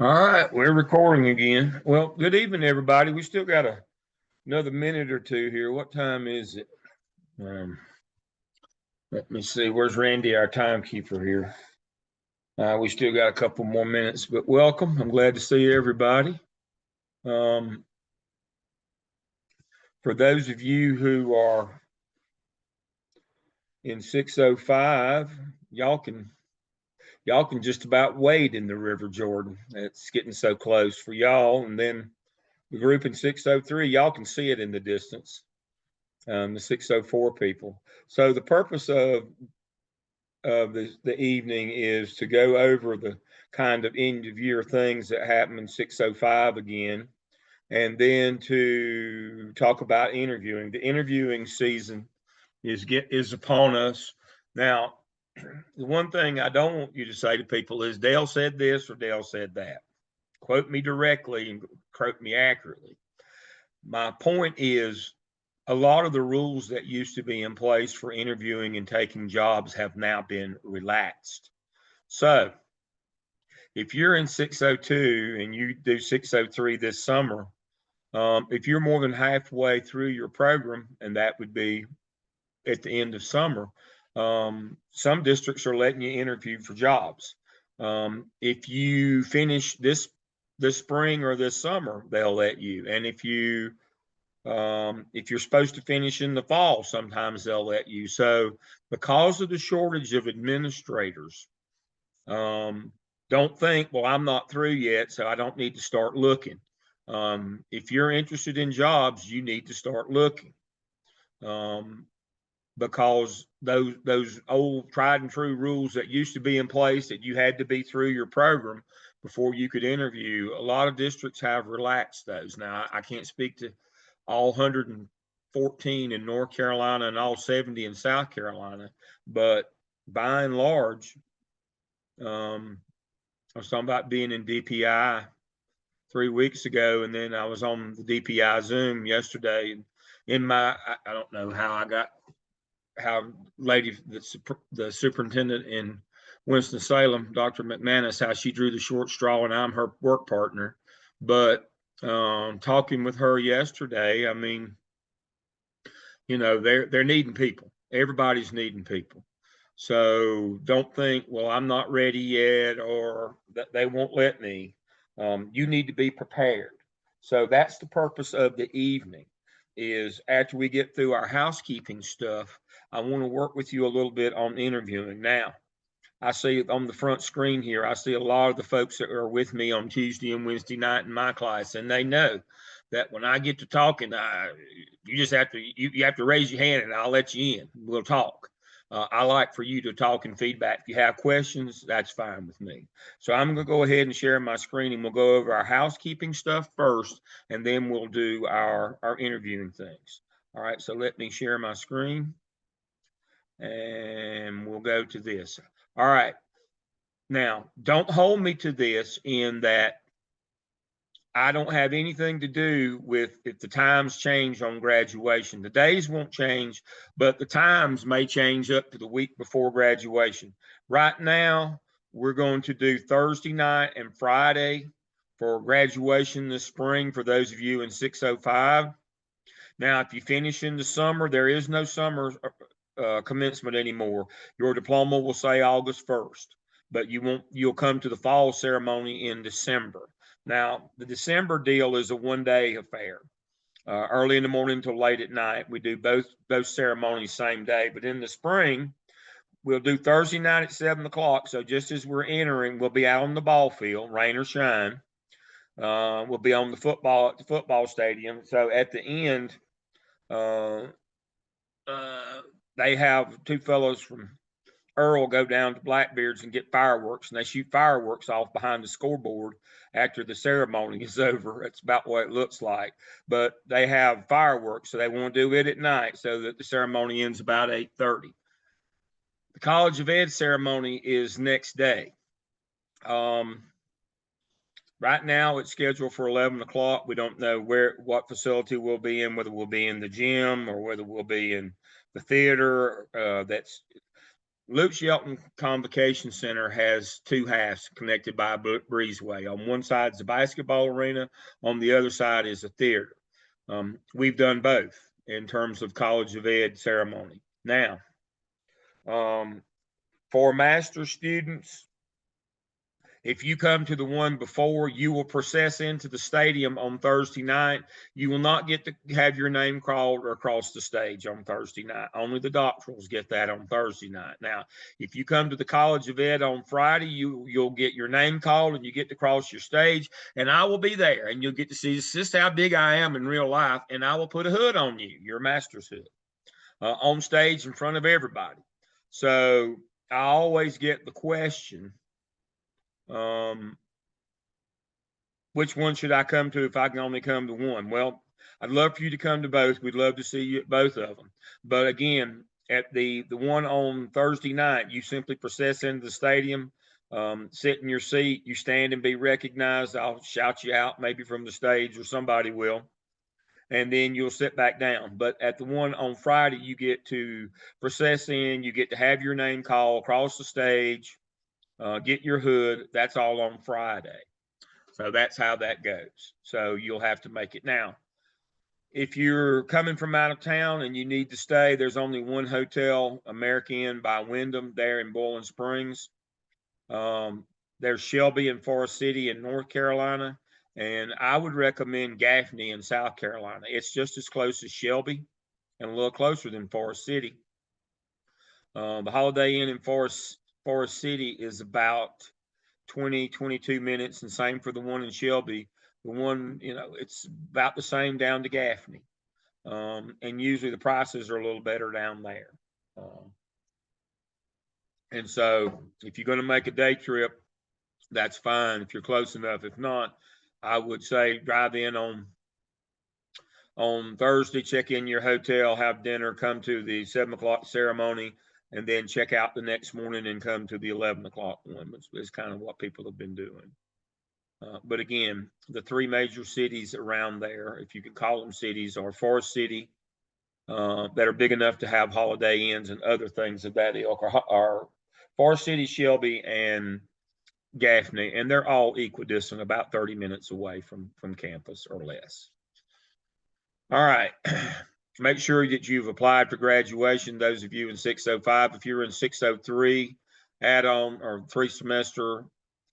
All right, we're recording again. Well, good evening, everybody. We still got another minute or two here. What time is it? Um, Let me see. Where's Randy, our timekeeper here? We still got a couple more minutes, but welcome. I'm glad to see everybody. Um, for those of you who are in 605, y'all can y'all can just about wade in the River Jordan. It's getting so close for y'all, and then the group in 603, y'all can see it in the distance. The 604 people. So the purpose of the evening is to go over the kind of end of year things that happen in 605 again, and then to talk about interviewing. The interviewing season is upon us. Now, the one thing I don't want you to say to people is Dale said this or Dale said that. Quote me directly and quote me accurately. My point is a lot of the rules that used to be in place for interviewing and taking jobs have now been relaxed. So if you're in 602 and you do 603 this summer, if you're more than halfway through your program, and that would be at the end of summer, some districts are letting you interview for jobs. If you finish this spring or this summer, they'll let you. And if you're supposed to finish in the fall, sometimes they'll let you. So, because of the shortage of administrators, um, don't think, well, I'm not through yet, so I don't need to start looking. If you're interested in jobs, you need to start looking, um, because those old tried and true rules that used to be in place that you had to be through your program before you could interview, a lot of districts have relaxed those. Now, I can't speak to all 114 in North Carolina and all 70 in South Carolina. But by and large, I was talking about being in DPI 3 weeks ago, and then I was on the DPI Zoom yesterday. And in my, I don't know how lady the superintendent in Winston-Salem, Dr. McManus, how she drew the short straw, and I'm her work partner. But talking with her yesterday, I mean, they're needing people. Everybody's needing people. So don't think, well, I'm not ready yet, or that they won't let me. You need to be prepared. So that's the purpose of the evening. Is after we get through our housekeeping stuff, I want to work with you a little bit on interviewing. Now, I see on the front screen here, I see a lot of the folks that are with me on Tuesday and Wednesday night in my class, and they know that when I get to talking, you just have to you have to raise your hand, and I'll let you in. We'll talk. I like for you to talk and feedback. If you have questions, that's fine with me. So I'm going to go ahead and share my screen, and we'll go over our housekeeping stuff first, and then we'll do our interviewing things. All right. So let me share my screen, and we'll go to this. All right. Now, don't hold me to this in that I don't have anything to do with if the times change on graduation. The days won't change, but the times may change up to the week before graduation. Right now, we're going to do Thursday night and Friday for graduation this spring for those of you in 605. Now, if you finish in the summer, there is no summer commencement anymore. Your diploma will say August 1st, but you'll come to the fall ceremony in December. Now, the December deal is a one-day affair. Early in the morning till late at night. We do both ceremonies same day. But in the spring, we'll do Thursday night at 7 o'clock. So just as we're entering, we'll be out on the ball field, rain or shine. We'll be on the football stadium. So at the end, uh, uh, they have two fellows from Earl go down to Blackbeard's and get fireworks, and they shoot fireworks off behind the scoreboard after the ceremony is over. That's about what it looks like. But they have fireworks, so they want to do it at night so that the ceremony ends about 8:30. The College of Ed ceremony is next day. Um, right now, it's scheduled for 11 o'clock. We don't know what facility we'll be in, whether we'll be in the gym or whether we'll be in the theater. That's Luke Shelton Convocation Center has two halves connected by a breezeway. On one side is the basketball arena, on the other side is a theater. We've done both in terms of College of Ed ceremony. Now, for master students, if you come to the one before, you will process into the stadium on Thursday night. You will not get to have your name called or across the stage on Thursday night. Only the doctorals get that on Thursday night. Now, if you come to the College of Ed on Friday, you'll get your name called and you get to cross your stage, and I will be there, and you'll get to see just how big I am in real life, and I will put a hood on you, your master's hood, on stage in front of everybody. So I always get the question, which one should I come to if I can only come to one? Well, I'd love for you to come to both. We'd love to see you at both of them. But again, at the one on Thursday night, you simply process into the stadium, sit in your seat, you stand and be recognized. I'll shout you out maybe from the stage or somebody will. And then you'll sit back down. But at the one on Friday, you get to process in, you get to have your name called, across the stage, get your hood. That's all on Friday. So that's how that goes. So you'll have to make it. Now, if you're coming from out of town and you need to stay, there's only one hotel, American Inn by Wyndham, there in Boiling Springs. There's Shelby and Forest City in North Carolina, and I would recommend Gaffney in South Carolina. It's just as close as Shelby and a little closer than Forest City. The Holiday Inn in Forest City is about 22 minutes, and same for the one in Shelby. The one, it's about the same down to Gaffney. And usually the prices are a little better down there. And so if you're going to make a day trip, that's fine if you're close enough. If not, I would say drive in on Thursday, check in your hotel, have dinner, come to the 7 o'clock ceremony, and then check out the next morning and come to the 11 o'clock one, which is kind of what people have been doing. But again, the three major cities around there, if you can call them cities, are Forest City, that are big enough to have Holiday Inns and other things of that ilk, are Forest City, Shelby, and Gaffney, and they're all equidistant, about 30 minutes away from campus or less. All right. Make sure that you've applied for graduation. Those of you in 605, if you're in 603, add-on or 3-semester,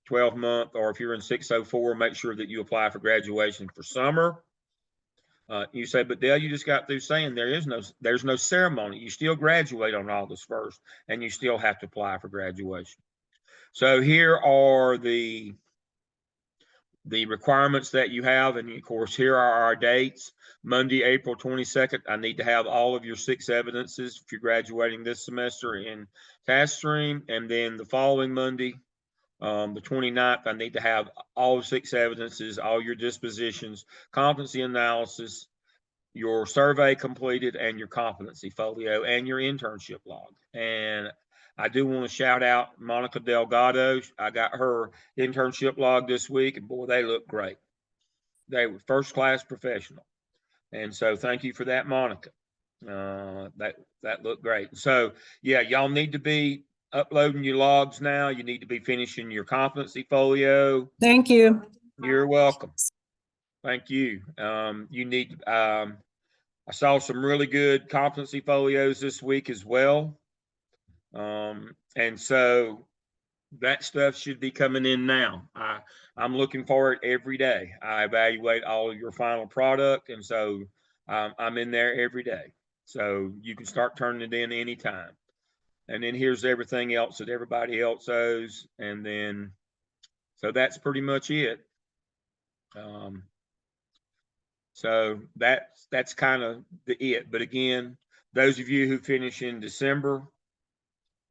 12-month, or if you're in 604, make sure that you apply for graduation for summer. You say, but Dale, you just got through saying there's no ceremony. You still graduate on August 1st, and you still have to apply for graduation. So here are the requirements that you have, and of course, here are our dates. Monday, April 22nd, I need to have all of your 6 evidences if you're graduating this semester in task stream, and then the following Monday, the 29th, I need to have all 6 evidences, all your dispositions, competency analysis, your survey completed, and your competency folio, and your internship log. And I do want to shout out Monica Delgado. I got her internship log this week, and boy, they look great. They were first-class professional. And so thank you for that, Monica. That looked great. So yeah, y'all need to be uploading your logs now. You need to be finishing your competency folio. Thank you. You're welcome. Thank you. You need, I saw some really good competency folios this week as well. And so that stuff should be coming in now. I'm looking for it every day. I evaluate all of your final product, and so I'm in there every day. So you can start turning it in anytime. And then here's everything else that everybody else owes. And then, so that's pretty much it. So that's kind of it. But again, those of you who finish in December,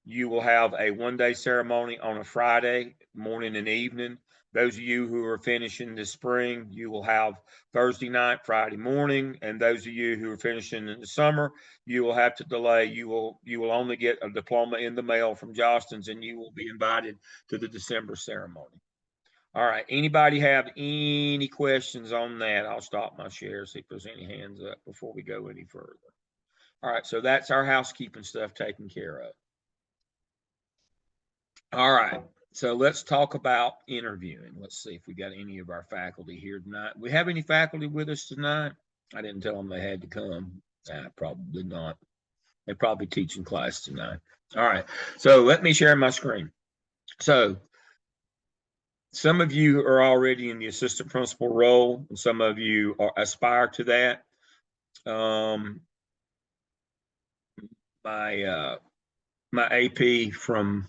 you will have a one-day ceremony on a Friday morning and evening. Those of you who are finishing this spring, you will have Thursday night, Friday morning. And those of you who are finishing in the summer, you will have to delay. You will only get a diploma in the mail from Jostens, and you will be invited to the December ceremony. All right. Anybody have any questions on that? I'll stop my share, see if there's any hands up before we go any further. All right. So that's our housekeeping stuff taken care of. All right. So let's talk about interviewing. Let's see if we got any of our faculty here tonight. We have any faculty with us tonight? I didn't tell them they had to come. Probably not. They're probably teaching class tonight. All right. So let me share my screen. So some of you are already in the assistant principal role, and some of you aspire to that. My AP from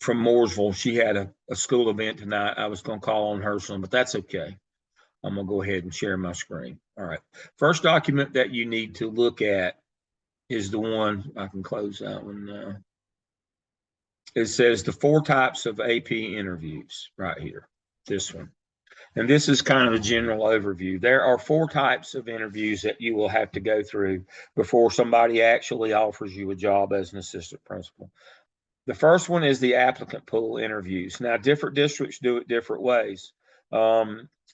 Mooresville, she had a school event tonight. I was going to call on her soon, but that's okay. I'm going to go ahead and share my screen. All right. First document that you need to look at is the one, I can close that one now. It says the 4 types of AP interviews right here, this one. And this is kind of a general overview. There are 4 types of interviews that you will have to go through before somebody actually offers you a job as an assistant principal. The first one is the applicant pool interviews. Now, different districts do it different ways.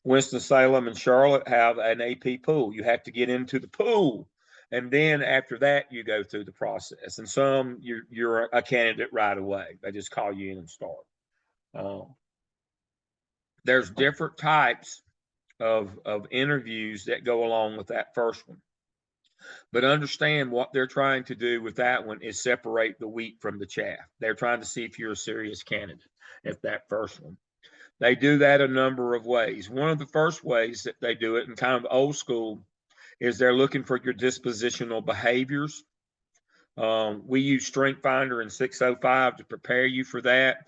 Winston-Salem and Charlotte have an AP pool. You have to get into the pool, and then after that, you go through the process. And some, you're a candidate right away. They just call you in and start. There's different types of interviews that go along with that first one. But understand what they're trying to do with that one is separate the wheat from the chaff. They're trying to see if you're a serious candidate at that first one. They do that a number of ways. One of the first ways that they do it, and kind of old school, is they're looking for your dispositional behaviors. We use Strength Finder and 605 to prepare you for that.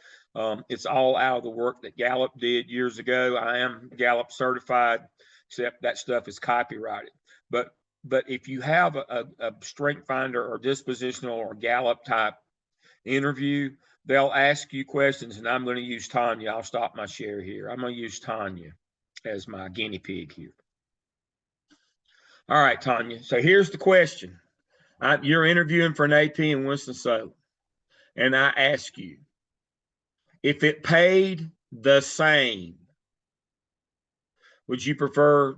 It's all out of the work that Gallup did years ago. I am Gallup certified, except that stuff is copyrighted. But if you have a Strength Finder or dispositional or Gallup type interview, they'll ask you questions, and I'm going to use Tanya. I'll stop my share here. I'm going to use Tanya as my guinea pig here. All right, Tanya. So here's the question. You're interviewing for an AP in Winston-Salem, and I ask you, if it paid the same, would you prefer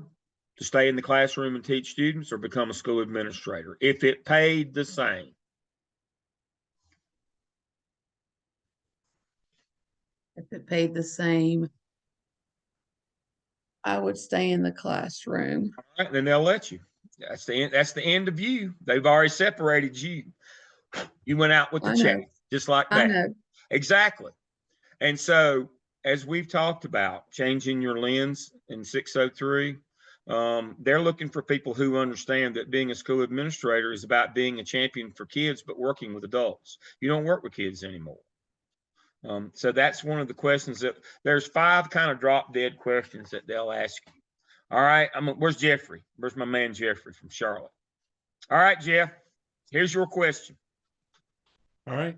to stay in the classroom and teach students or become a school administrator? If it paid the same. If it paid the same, I would stay in the classroom. All right, then they'll let you. That's the end of you. They've already separated you. You went out with the check, just like that. I know. Exactly. And so, as we've talked about, changing your lens in 603, they're looking for people who understand that being a school administrator is about being a champion for kids, but working with adults. You don't work with kids anymore. So that's one of the questions that there's 5 kind of drop dead questions that they'll ask you. All right. Where's Jeffrey? Where's my man Jeffrey from Charlotte? All right, Jeff, here's your question. All right.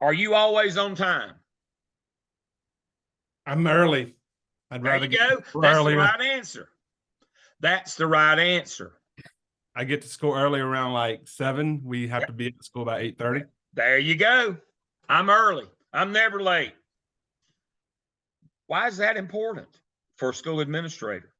Are you always on time? I'm early. I'd rather get go. That's the right answer. That's the right answer. I get to school early around like 7. We have to be at school by 8:30. There you go. I'm early. I'm never late. Why is that important for a school administrator?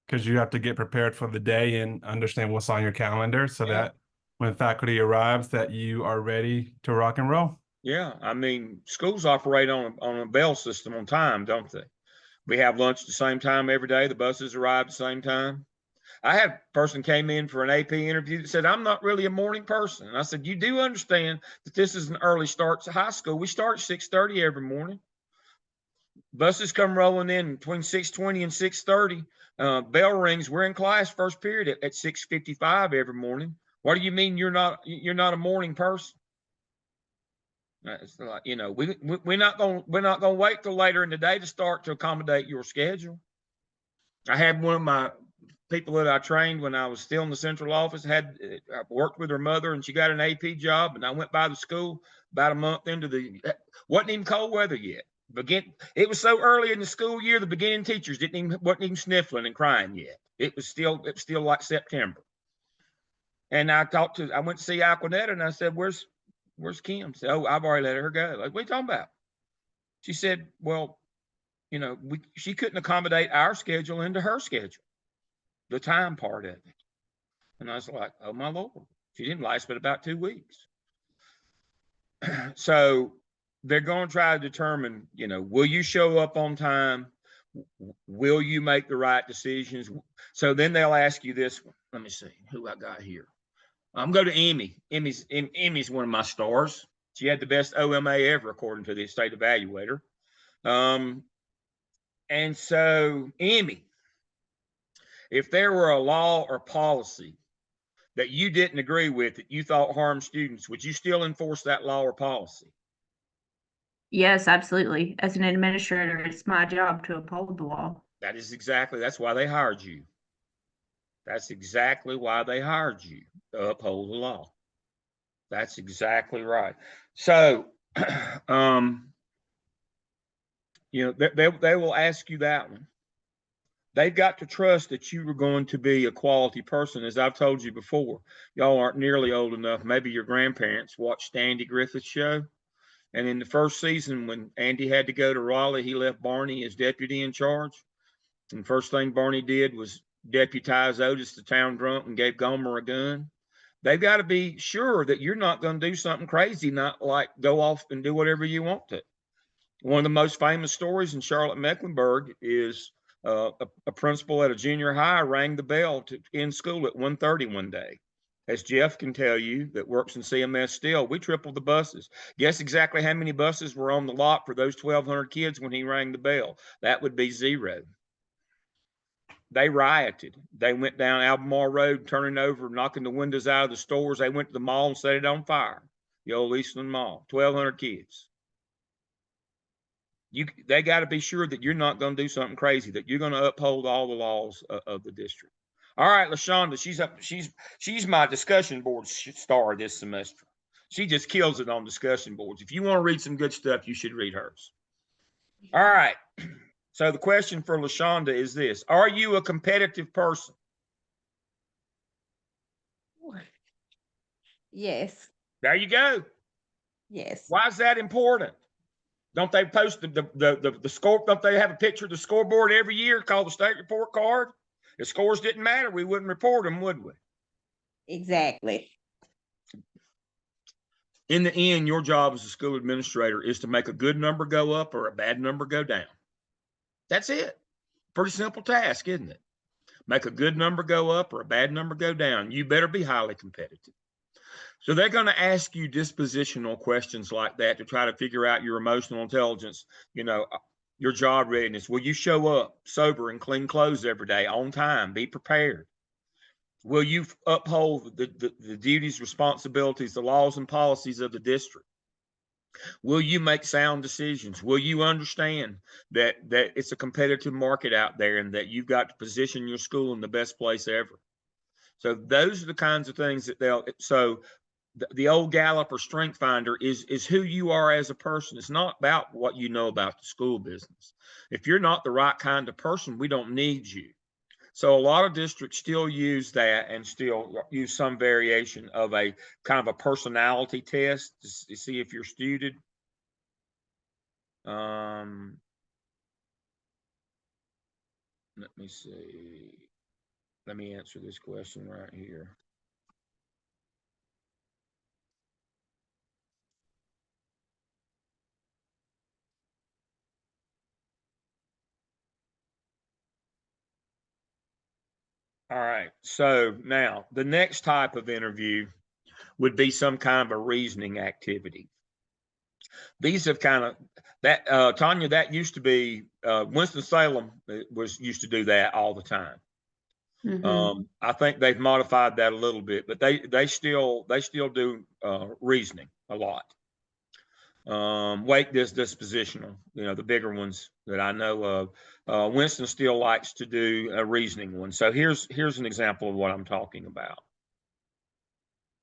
Because you have to get prepared for the day and understand what's on your calendar so that when faculty arrives that you are ready to rock and roll. Yeah, I mean, schools operate on a bell system on time, don't they? We have lunch at the same time every day. The buses arrive at the same time. I had a person came in for an AP interview that said, I'm not really a morning person. And I said, you do understand that this is an early start to high school. We start at 6:30 every morning. Buses come rolling in between 6:20 and 6:30. Bell rings. We're in class first period at 6:55 every morning. What do you mean you're not a morning person? It's like, we're not gonna wait till later in the day to start to accommodate your schedule. I had one of my people that I trained when I was still in the central office I worked with her mother, and she got an AP job, and I went by the school about a month into wasn't even cold weather yet. It was so early in the school year, the beginning teachers wasn't even sniffling and crying yet. It was still like September. And I went to see Aquanetta, and I said, where's Kim? Said, oh, I've already let her go. Like, what are you talking about? She said, well, she couldn't accommodate our schedule into her schedule, the time part of it. And I was like, oh my Lord. She didn't last but about 2 weeks. So they're going to try to determine, will you show up on time? Will you make the right decisions? So then they'll ask you this one. Let me see who I got here. I'm going to Emmy. Emmy's one of my stars. She had the best OMA ever, according to the state evaluator. And so, Emmy, if there were a law or policy that you didn't agree with that you thought harmed students, would you still enforce that law or policy? Yes, absolutely. As an administrator, it's my job to uphold the law. That's why they hired you. That's exactly why they hired you, to uphold the law. That's exactly right. So, they will ask you that one. They've got to trust that you are going to be a quality person. As I've told you before, y'all aren't nearly old enough. Maybe your grandparents watched Andy Griffith's show. And in the first season, when Andy had to go to Raleigh, he left Barney as deputy in charge. And the first thing Barney did was deputize Otis the town drunk and gave Gomer a gun. They've got to be sure that you're not going to do something crazy, not like go off and do whatever you want to. One of the most famous stories in Charlotte Mecklenburg is a principal at a junior high rang the bell to end school at 1:30 one day. As Jeff can tell you, that works in CMS still, we tripled the buses. Guess exactly how many buses were on the lot for those 1,200 kids when he rang the bell? That would be 0. They rioted. They went down Albemarle Road, turning over, knocking the windows out of the stores. They went to the mall and set it on fire. The old Eastland Mall, 1,200 kids. They got to be sure that you're not going to do something crazy, that you're going to uphold all the laws of the district. All right, LaShonda, she's my discussion board star this semester. She just kills it on discussion boards. If you want to read some good stuff, you should read hers. All right. So the question for LaShonda is this: are you a competitive person? Yes. There you go. Yes. Why is that important? Don't they post the score? Don't they have a picture of the scoreboard every year called the state report card? If scores didn't matter, we wouldn't report them, would we? Exactly. In the end, your job as a school administrator is to make a good number go up or a bad number go down. That's it. Pretty simple task, isn't it? Make a good number go up or a bad number go down. You better be highly competitive. So they're going to ask you dispositional questions like that to try to figure out your emotional intelligence, your job readiness. Will you show up sober and clean clothes every day, on time, be prepared? Will you uphold the duties, responsibilities, the laws and policies of the district? Will you make sound decisions? Will you understand that it's a competitive market out there and that you've got to position your school in the best place ever? So those are the kinds of things that the old Gallup or Strength Finder is who you are as a person. It's not about what you know about the school business. If you're not the right kind of person, we don't need you. So a lot of districts still use that and still use some variation of a kind of a personality test to see if you're suited. Let me see. Let me answer this question right here. All right. So now the next type of interview would be some kind of a reasoning activity. These have kind of that Tanya, that used to be Winston-Salem used to do that all the time. I think they've modified that a little bit, but they still do reasoning a lot. Wake dispositional, the bigger ones that I know of. Winston still likes to do a reasoning one. So here's an example of what I'm talking about.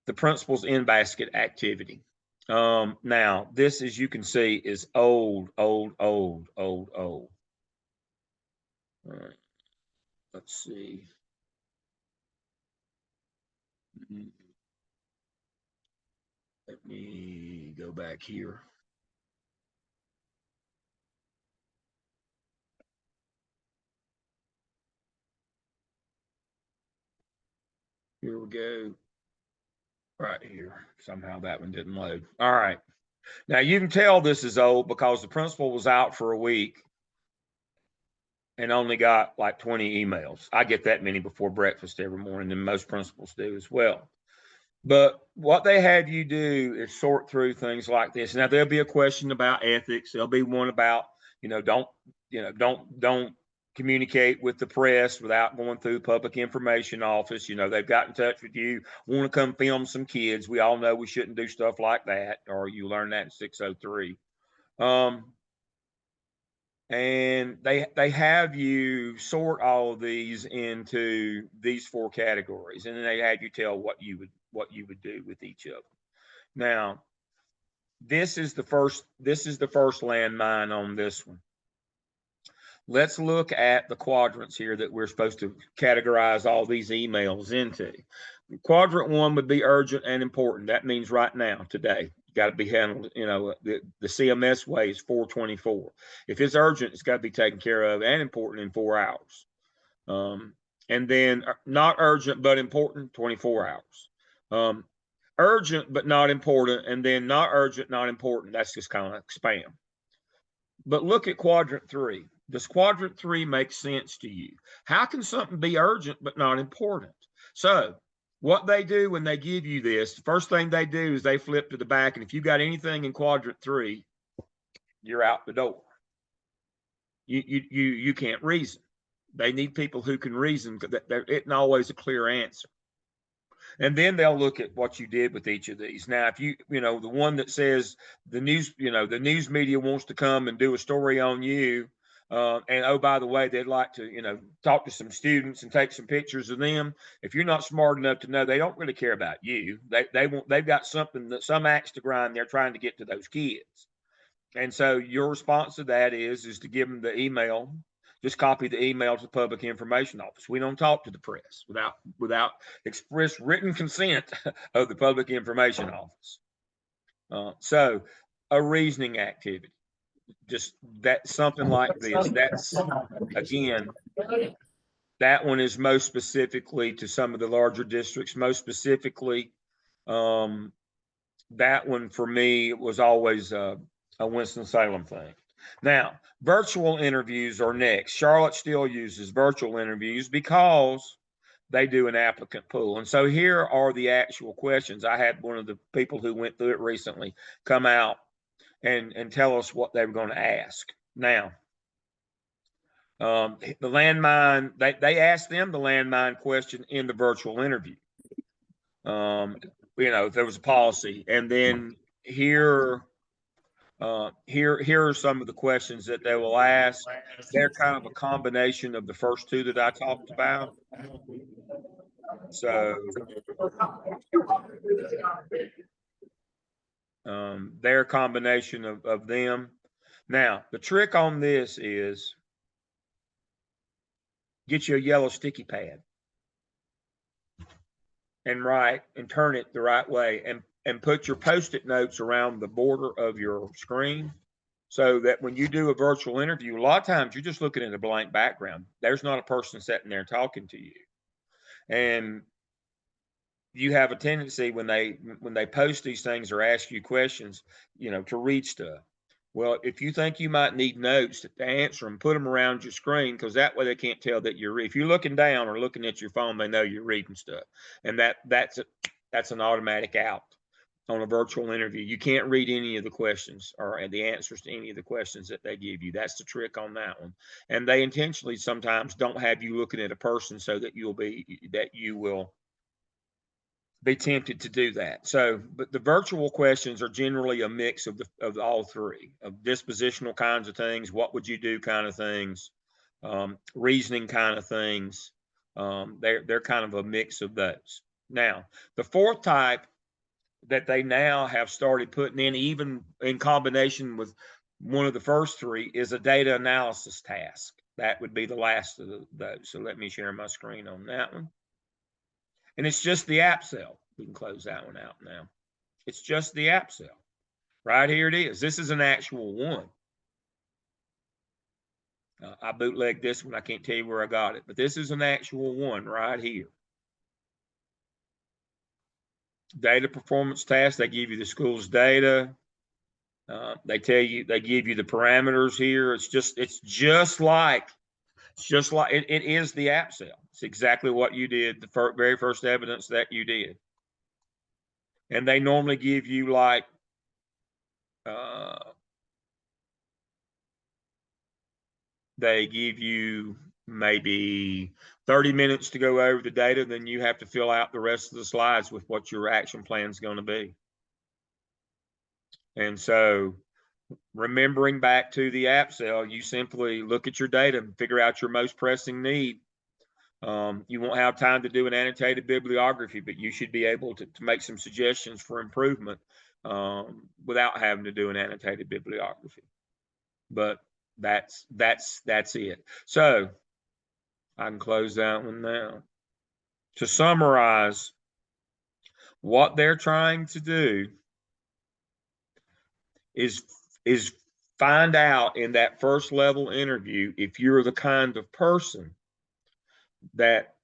The principal's in-basket activity. Now, this, as you can see, is old. All right. Let's see. Let me go back here. Here we go. Right here. Somehow that one didn't load. All right. Now you can tell this is old because the principal was out for a week and only got like 20 emails. I get that many before breakfast every morning, and most principals do as well. But what they have you do is sort through things like this. Now there'll be a question about ethics. There'll be one about, don't communicate with the press without going through public information office. They've got in touch with you, want to come film some kids. We all know we shouldn't do stuff like that, or you learn that in 603. And they have you sort all of these into these 4 categories, and then they have you tell what you would do with each of them. Now, this is the first landmine on this one. Let's look at the quadrants here that we're supposed to categorize all these emails into. Quadrant 1 would be urgent and important. That means right now, today. Got to be handled, the CMS way is 424. If it's urgent, it's got to be taken care of and important in 4 hours. And then not urgent but important, 24 hours. Urgent but not important, and then not urgent, not important. That's just kind of spam. But look at quadrant 3. Does quadrant 3 make sense to you? How can something be urgent but not important? So what they do when they give you this, the first thing they do is they flip to the back, and if you got anything in quadrant 3, you're out the door. You can't reason. They need people who can reason, because it isn't always a clear answer. And then they'll look at what you did with each of these. Now, if the one that says the news media wants to come and do a story on you, and oh, by the way, they'd like to, talk to some students and take some pictures of them. If you're not smart enough to know, they don't really care about you. They've got some axe to grind. They're trying to get to those kids. And so your response to that is to give them the email. Just copy the email to the Public Information Office. We don't talk to the press without express written consent of the Public Information Office. So a reasoning activity, just that, something like this. That's, again, that one is most specifically to some of the larger districts. Most specifically, that one for me was always a Winston-Salem thing. Now, virtual interviews are next. Charlotte still uses virtual interviews because they do an applicant pool. And so here are the actual questions. I had one of the people who went through it recently come out and tell us what they were going to ask. Now, the landmine, they asked them the landmine question in the virtual interview. If there was a policy. And then here are some of the questions that they will ask. They're kind of a combination of the first 2 that I talked about. So they're a combination of them. Now, the trick on this is get you a yellow sticky pad and write and turn it the right way, and put your Post-it notes around the border of your screen, so that when you do a virtual interview, a lot of times you're just looking at a blank background. There's not a person sitting there talking to you. And you have a tendency when they post these things or ask you questions, to read stuff. Well, if you think you might need notes to answer them, put them around your screen, because that way they can't tell that you're reading. If you're looking down or looking at your phone, they know you're reading stuff. And that's an automatic out on a virtual interview. You can't read any of the questions or the answers to any of the questions that they give you. That's the trick on that one. And they intentionally sometimes don't have you looking at a person so that you will be tempted to do that. So, but the virtual questions are generally a mix of all 3, of dispositional kinds of things, what would you do kind of things, reasoning kind of things. They're kind of a mix of those. Now, the 4th type that they now have started putting in, even in combination with one of the first 3, is a data analysis task. That would be the last of those. So let me share my screen on that one. And it's just the app cell. We can close that one out now. It's just the app cell. Right here it is. This is an actual one. I bootlegged this one. I can't tell you where I got it, but this is an actual one right here. Data performance task. They give you the school's data. They tell you, they give you the parameters here. It's just like it is the app sale. It's exactly what you did, the very first evidence that you did. And they normally give you like, they give you maybe 30 minutes to go over the data, then you have to fill out the rest of the slides with what your action plan is going to be. And so remembering back to the app sale, you simply look at your data and figure out your most pressing need. You won't have time to do an annotated bibliography, but you should be able to make some suggestions for improvement without having to do an annotated bibliography. But that's it. So I can close that one now. To summarize, what they're trying to do is find out in that first level interview if you're the kind of person that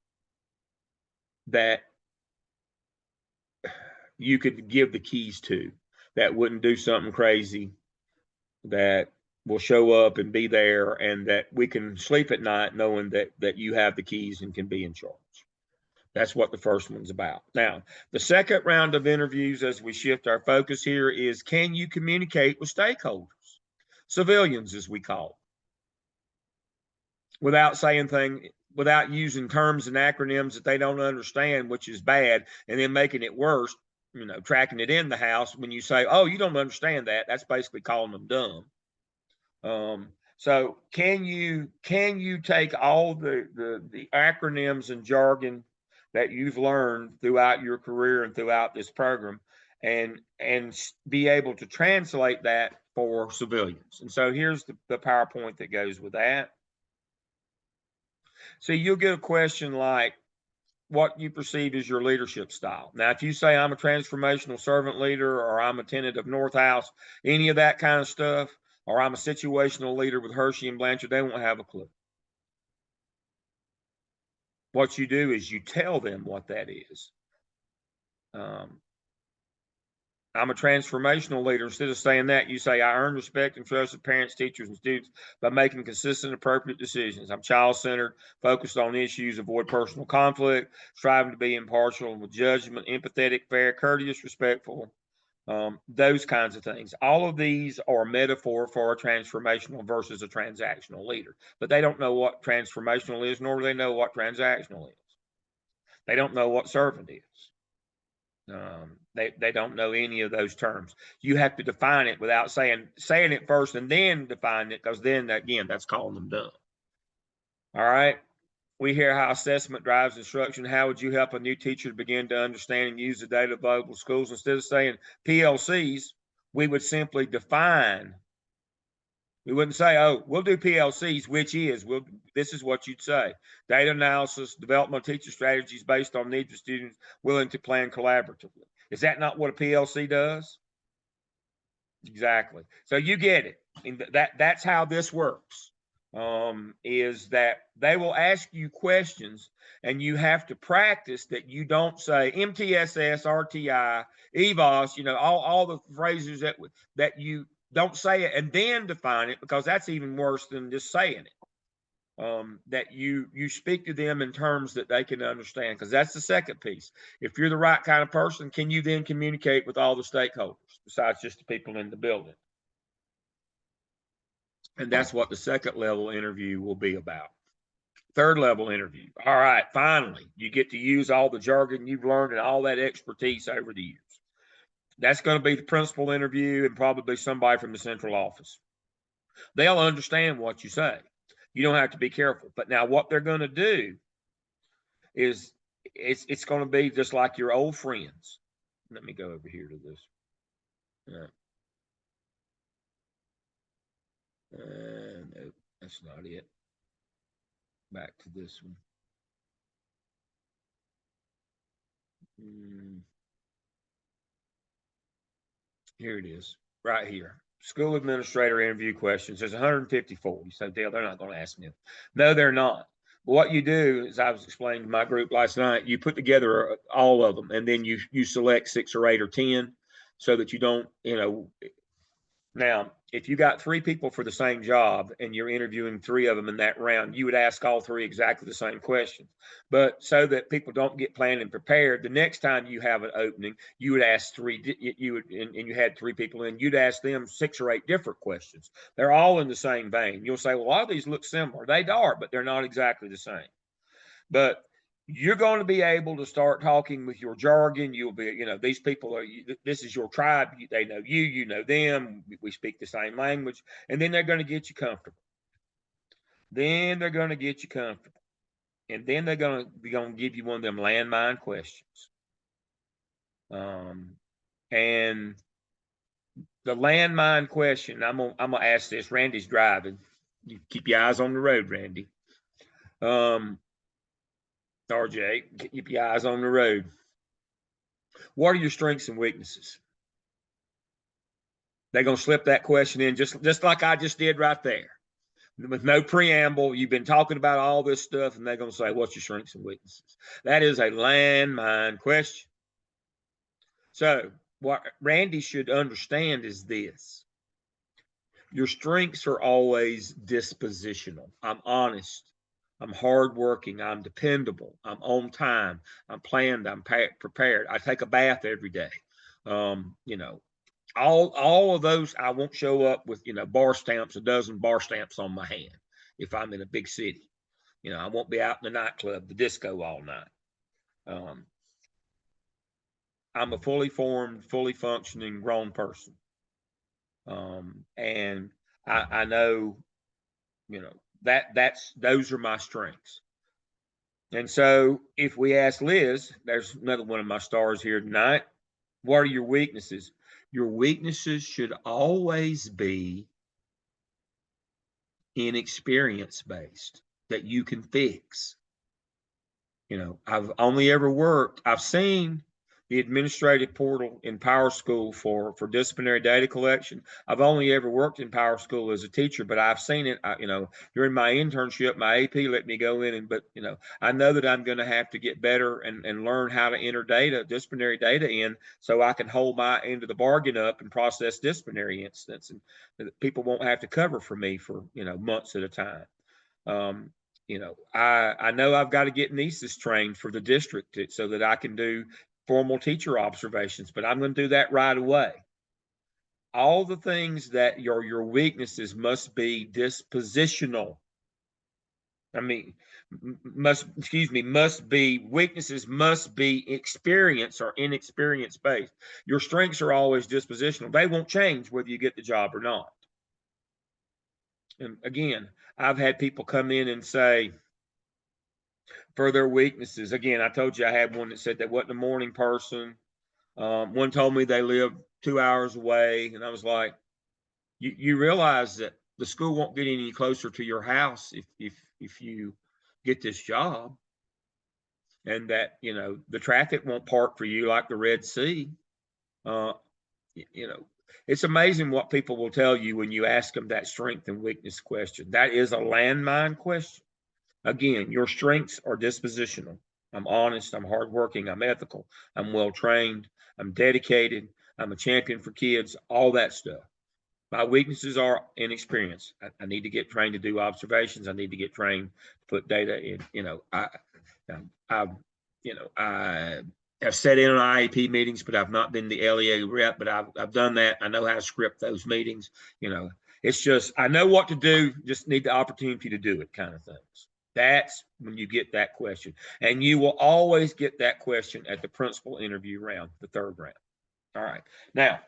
you could give the keys to, that wouldn't do something crazy, that will show up and be there, and that we can sleep at night knowing that you have the keys and can be in charge. That's what the first one's about. Now, the second round of interviews, as we shift our focus here, is can you communicate with stakeholders, civilians as we call them, without using terms and acronyms that they don't understand, which is bad, and then making it worse, tracking it in the house. When you say, oh, you don't understand that, that's basically calling them dumb. So can you take all the acronyms and jargon that you've learned throughout your career and throughout this program and be able to translate that for civilians? And so here's the PowerPoint that goes with that. So you'll get a question like, what you perceive as your leadership style. Now, if you say I'm a transformational servant leader, or I'm a tenant of North House, any of that kind of stuff, or I'm a situational leader with Hershey and Blanchard, they won't have a clue. What you do is you tell them what that is. I'm a transformational leader. Instead of saying that, you say, I earn respect and trust of parents, teachers, and students by making consistent, appropriate decisions. I'm child-centered, focused on issues, avoid personal conflict, striving to be impartial with judgment, empathetic, fair, courteous, respectful, those kinds of things. All of these are metaphor for a transformational versus a transactional leader. But they don't know what transformational is, nor do they know what transactional is. They don't know what servant is. They don't know any of those terms. You have to define it without saying it first and then define it, because then again, that's calling them dumb. All right. We hear how assessment drives instruction. How would you help a new teacher to begin to understand and use the data available to schools? Instead of saying PLCs, we would simply define. We wouldn't say, oh, we'll do PLCs, which is, this is what you'd say. Data analysis, development of teacher strategies based on needs of students, willing to plan collaboratively. Is that not what a PLC does? Exactly. So you get it. And that's how this works, is that they will ask you questions and you have to practice that you don't say MTSS, RTI, EVOS, all the phrases that you don't say it and then define it, because that's even worse than just saying it. That you speak to them in terms that they can understand, because that's the second piece. If you're the right kind of person, can you then communicate with all the stakeholders besides just the people in the building? And that's what the second level interview will be about. Third level interview. All right, finally, you get to use all the jargon you've learned and all that expertise over the years. That's going to be the principal interview and probably somebody from the central office. They'll understand what you say. You don't have to be careful. But now what they're going to do is it's going to be just like your old friends. Let me go over here to this. No, that's not it. Back to this one. Here it is, right here. School administrator interview questions. There's 154. You say, Dale, they're not going to ask me. No, they're not. But what you do, as I was explaining to my group last night, you put together all of them, and then you select 6 or 8 or 10, so that you don't, Now, if you got 3 people for the same job and you're interviewing 3 of them in that round, you would ask all 3 exactly the same questions. But so that people don't get planned and prepared, the next time you have an opening, you would ask 3, you would, and you had 3 people in, you'd ask them 6 or 8 different questions. They're all in the same vein. You'll say, well, a lot of these look similar. They are, but they're not exactly the same. But you're going to be able to start talking with your jargon. You'll be, these people are, this is your tribe. They know you, you know them. We speak the same language. And then they're going to get you comfortable. And then they're going to give you one of them landmine questions. And the landmine question, I'm gonna ask this. Randy's driving. You keep your eyes on the road, Randy. RJ, keep your eyes on the road. What are your strengths and weaknesses? They're going to slip that question in just like I just did right there. With no preamble, you've been talking about all this stuff, and they're going to say, what's your strengths and weaknesses? That is a landmine question. So what Randy should understand is this. Your strengths are always dispositional. I'm honest. I'm hardworking. I'm dependable. I'm on time. I'm planned. I'm prepared. I take a bath every day. All of those. I won't show up with bar stamps, a dozen bar stamps on my hand if I'm in a big city. I won't be out in the nightclub, the disco all night. I'm a fully formed, fully functioning grown person, and I know, those are my strengths. And so if we ask Liz, there's another one of my stars here tonight. What are your weaknesses? Your weaknesses should always be inexperience based, that you can fix. I've seen the administrative portal in Power School for disciplinary data collection. I've only ever worked in Power School as a teacher, but I've seen it, during my internship. My AP let me go in, but I know that I'm going to have to get better and learn how to enter disciplinary data in, so I can hold my end of the bargain up and process disciplinary incidents, and people won't have to cover for me for, months at a time. I know I've got to get nieces trained for the district so that I can do formal teacher observations, but I'm going to do that right away. All the things that your weaknesses must be dispositional. Weaknesses must be experience or inexperience based. Your strengths are always dispositional. They won't change whether you get the job or not. And again, I've had people come in and say, for their weaknesses. Again, I told you I had one that said they wasn't a morning person. One told me they lived 2 hours away, and I was like, you realize that the school won't get any closer to your house if you get this job, and that the traffic won't park for you like the Red Sea. It's amazing what people will tell you when you ask them that strength and weakness question. That is a landmine question. Again, your strengths are dispositional. I'm honest, I'm hardworking, I'm ethical, I'm well-trained, I'm dedicated, I'm a champion for kids, all that stuff. My weaknesses are inexperience. I need to get trained to do observations. I need to get trained to put data in. I have sat in on IEP meetings, but I've not been the LEA rep, but I've done that. I know how to script those meetings. It's just, I know what to do, just need the opportunity to do it, kind of things. That's when you get that question. And you will always get that question at the principal interview round, the 3rd round. All right. Now,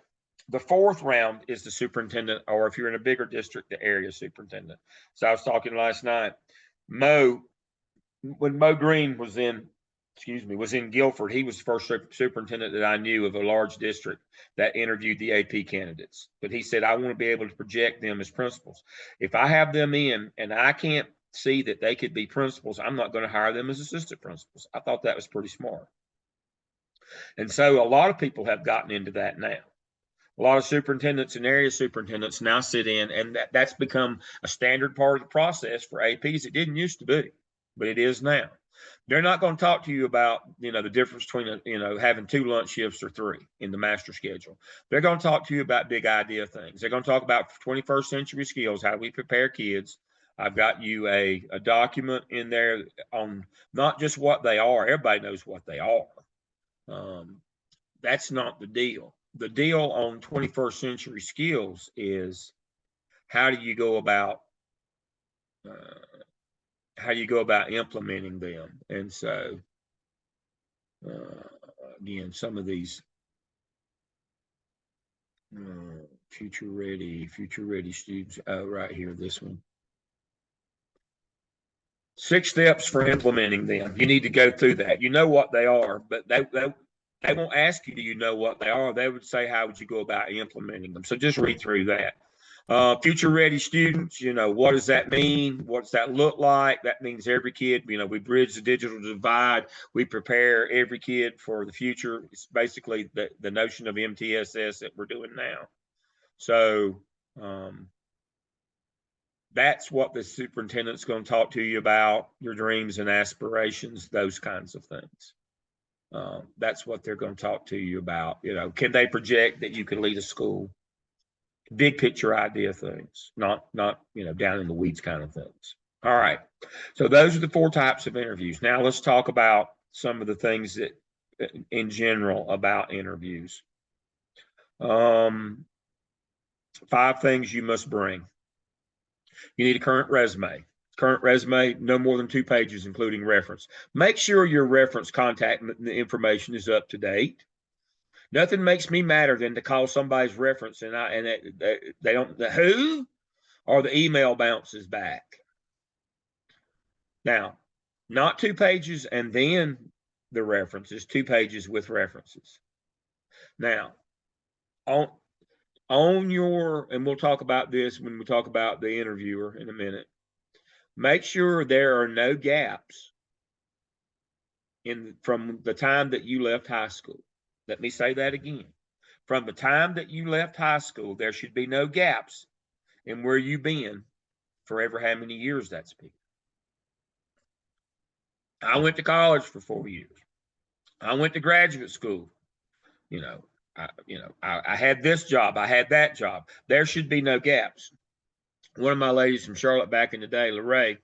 the 4th round is the superintendent, or if you're in a bigger district, the area superintendent. So I was talking last night, when Mo Green was in Guilford, he was the first superintendent that I knew of a large district that interviewed the AP candidates. But he said, I want to be able to project them as principals. If I have them in and I can't see that they could be principals, I'm not going to hire them as assistant principals. I thought that was pretty smart. And so a lot of people have gotten into that now. A lot of superintendents and area superintendents now sit in, and that's become a standard part of the process for APs. It didn't used to be, but it is now. They're not going to talk to you about, the difference between, having 2 lunch shifts or 3 in the master schedule. They're going to talk to you about big idea things. They're going to talk about 21st century skills, how we prepare kids. I've got you a document in there on not just what they are. Everybody knows what they are. That's not the deal. The deal on 21st century skills is how do you go about implementing them? And so, again, some of these future ready students. Oh, right here, this one. 6 steps for implementing them. You need to go through that. You know what they are, but they won't ask you, do you know what they are? They would say, how would you go about implementing them? So just read through that. Future ready students, what does that mean? What does that look like? That means every kid, we bridge the digital divide. We prepare every kid for the future. It's basically the notion of MTSS that we're doing now. So that's what the superintendent's going to talk to you about, your dreams and aspirations, those kinds of things. That's what they're going to talk to you about. Can they project that you can lead a school? Big picture idea things, not down in the weeds kind of things. All right. So those are the 4 types of interviews. Now let's talk about some of the things that in general about interviews. 5 things you must bring. You need a current resume. Current resume, no more than 2 pages, including reference. Make sure your reference contact information is up to date. Nothing makes me madder than to call somebody's reference and they don't, the who, or the email bounces back. Now, not 2 pages and then the references, 2 pages with references. Now, on your, and we'll talk about this when we talk about the interviewer in a minute, make sure there are no gaps from the time that you left high school. Let me say that again. From the time that you left high school, there should be no gaps in where you've been for ever how many years that's been. I went to college for 4 years. I went to graduate school. I had this job. I had that job. There should be no gaps. One of my ladies from Charlotte back in the day, Lorraine,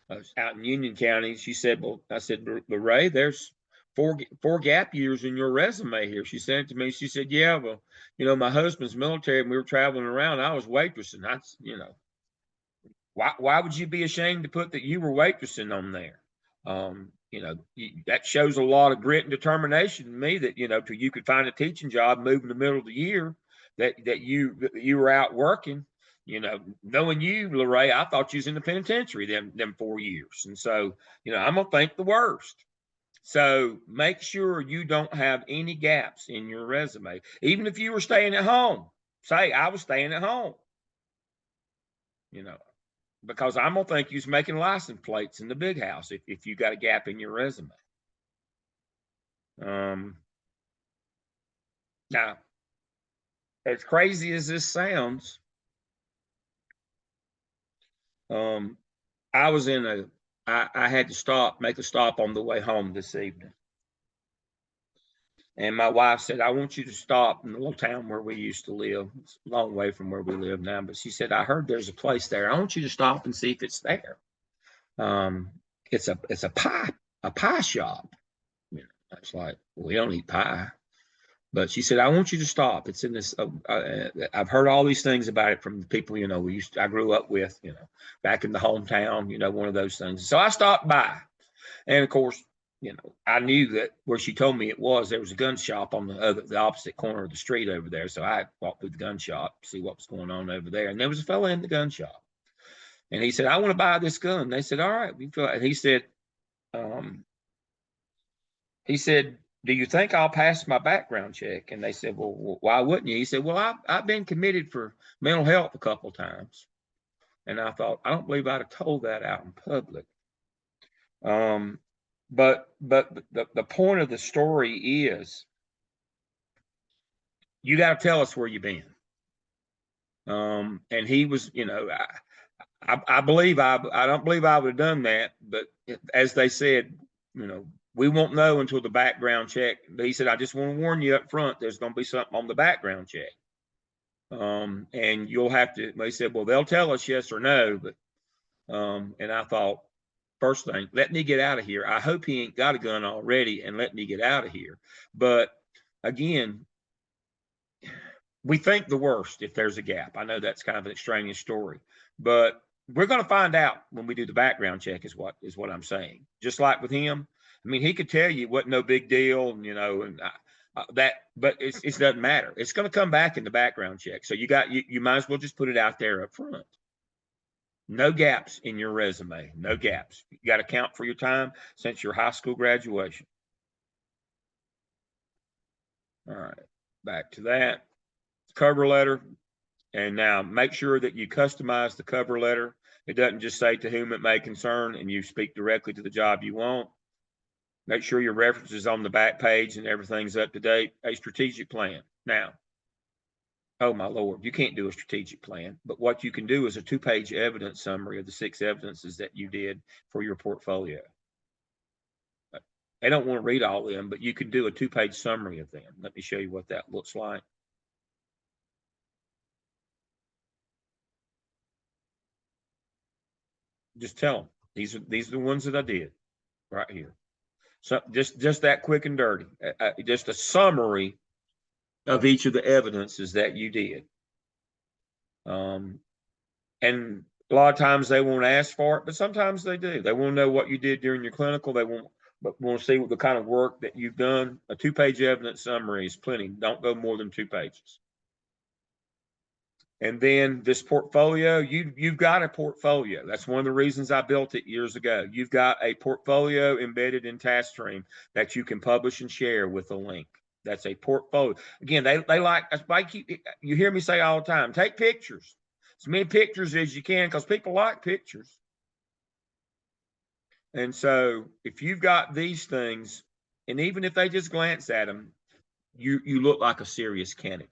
out in Union County, she said, well, I said, Lorraine, there's four gap years in your resume here. She sent it to me. She said, yeah, well, my husband's military and we were traveling around. I was waitressing. Why would you be ashamed to put that you were waitressing on there? That shows a lot of grit and determination to me that, till you could find a teaching job, move in the middle of the year, that you were out working. Knowing you, Lorraine, I thought you was in the penitentiary them 4 years. And so, I'm going to think the worst. So make sure you don't have any gaps in your resume. Even if you were staying at home, say I was staying at home, because I'm going to think you was making license plates in the big house if you got a gap in your resume. Now, as crazy as this sounds, I was I had to make a stop on the way home this evening. And my wife said, I want you to stop in the little town where we used to live. It's a long way from where we live now, but she said, I heard there's a place there. I want you to stop and see if it's there. It's a pie shop. I was like, well, we don't eat pie. But she said, I want you to stop. It's in this, I've heard all these things about it from the people, I grew up with, back in the hometown, one of those things. So I stopped by. And of course, I knew that where she told me there was a gun shop on the opposite corner of the street over there. So I walked through the gun shop, see what was going on over there. And there was a fella in the gun shop. And he said, I want to buy this gun. And they said, all right. And he said, do you think I'll pass my background check? And they said, well, why wouldn't you? He said, well, I've been committed for mental health a couple of times. And I thought, I don't believe I'd have told that out in public. But the point of the story is, you got to tell us where you've been. And he was, I believe I don't believe I would have done that, but as they said, we won't know until the background check. He said, I just want to warn you up front, there's going to be something on the background check. And you'll have to, they said, well, they'll tell us yes or no, but, and I thought, first thing, let me get out of here. I hope he ain't got a gun already and let me get out of here. But again, we think the worst if there's a gap. I know that's kind of an extraneous story, but we're going to find out when we do the background check is what I'm saying. Just like with him, I mean, he could tell you it wasn't no big deal, and that, but it doesn't matter. It's going to come back in the background check. So you might as well just put it out there up front. No gaps in your resume, no gaps. You got to count for your time since your high school graduation. All right, back to that. Cover letter. And now make sure that you customize the cover letter. It doesn't just say to whom it may concern and you speak directly to the job you want. Make sure your references on the back page and everything's up to date. A strategic plan. Now, oh my Lord, you can't do a strategic plan, but what you can do is a 2-page evidence summary of the 6 evidences that you did for your portfolio. They don't want to read all of them, but you can do a 2-page summary of them. Let me show you what that looks like. Just tell them these are the ones that I did right here. So just that quick and dirty, just a summary of each of the evidences that you did. And a lot of times they won't ask for it, but sometimes they do. They want to know what you did during your clinical. They want to see what the kind of work that you've done. A 2-page evidence summary is plenty. Don't go more than 2 pages. And then this portfolio, you've got a portfolio. That's one of the reasons I built it years ago. You've got a portfolio embedded in TaskStream that you can publish and share with a link. That's a portfolio. Again, they like, you hear me say all the time, take pictures. As many pictures as you can because people like pictures. And so if you've got these things, and even if they just glance at them, you look like a serious candidate.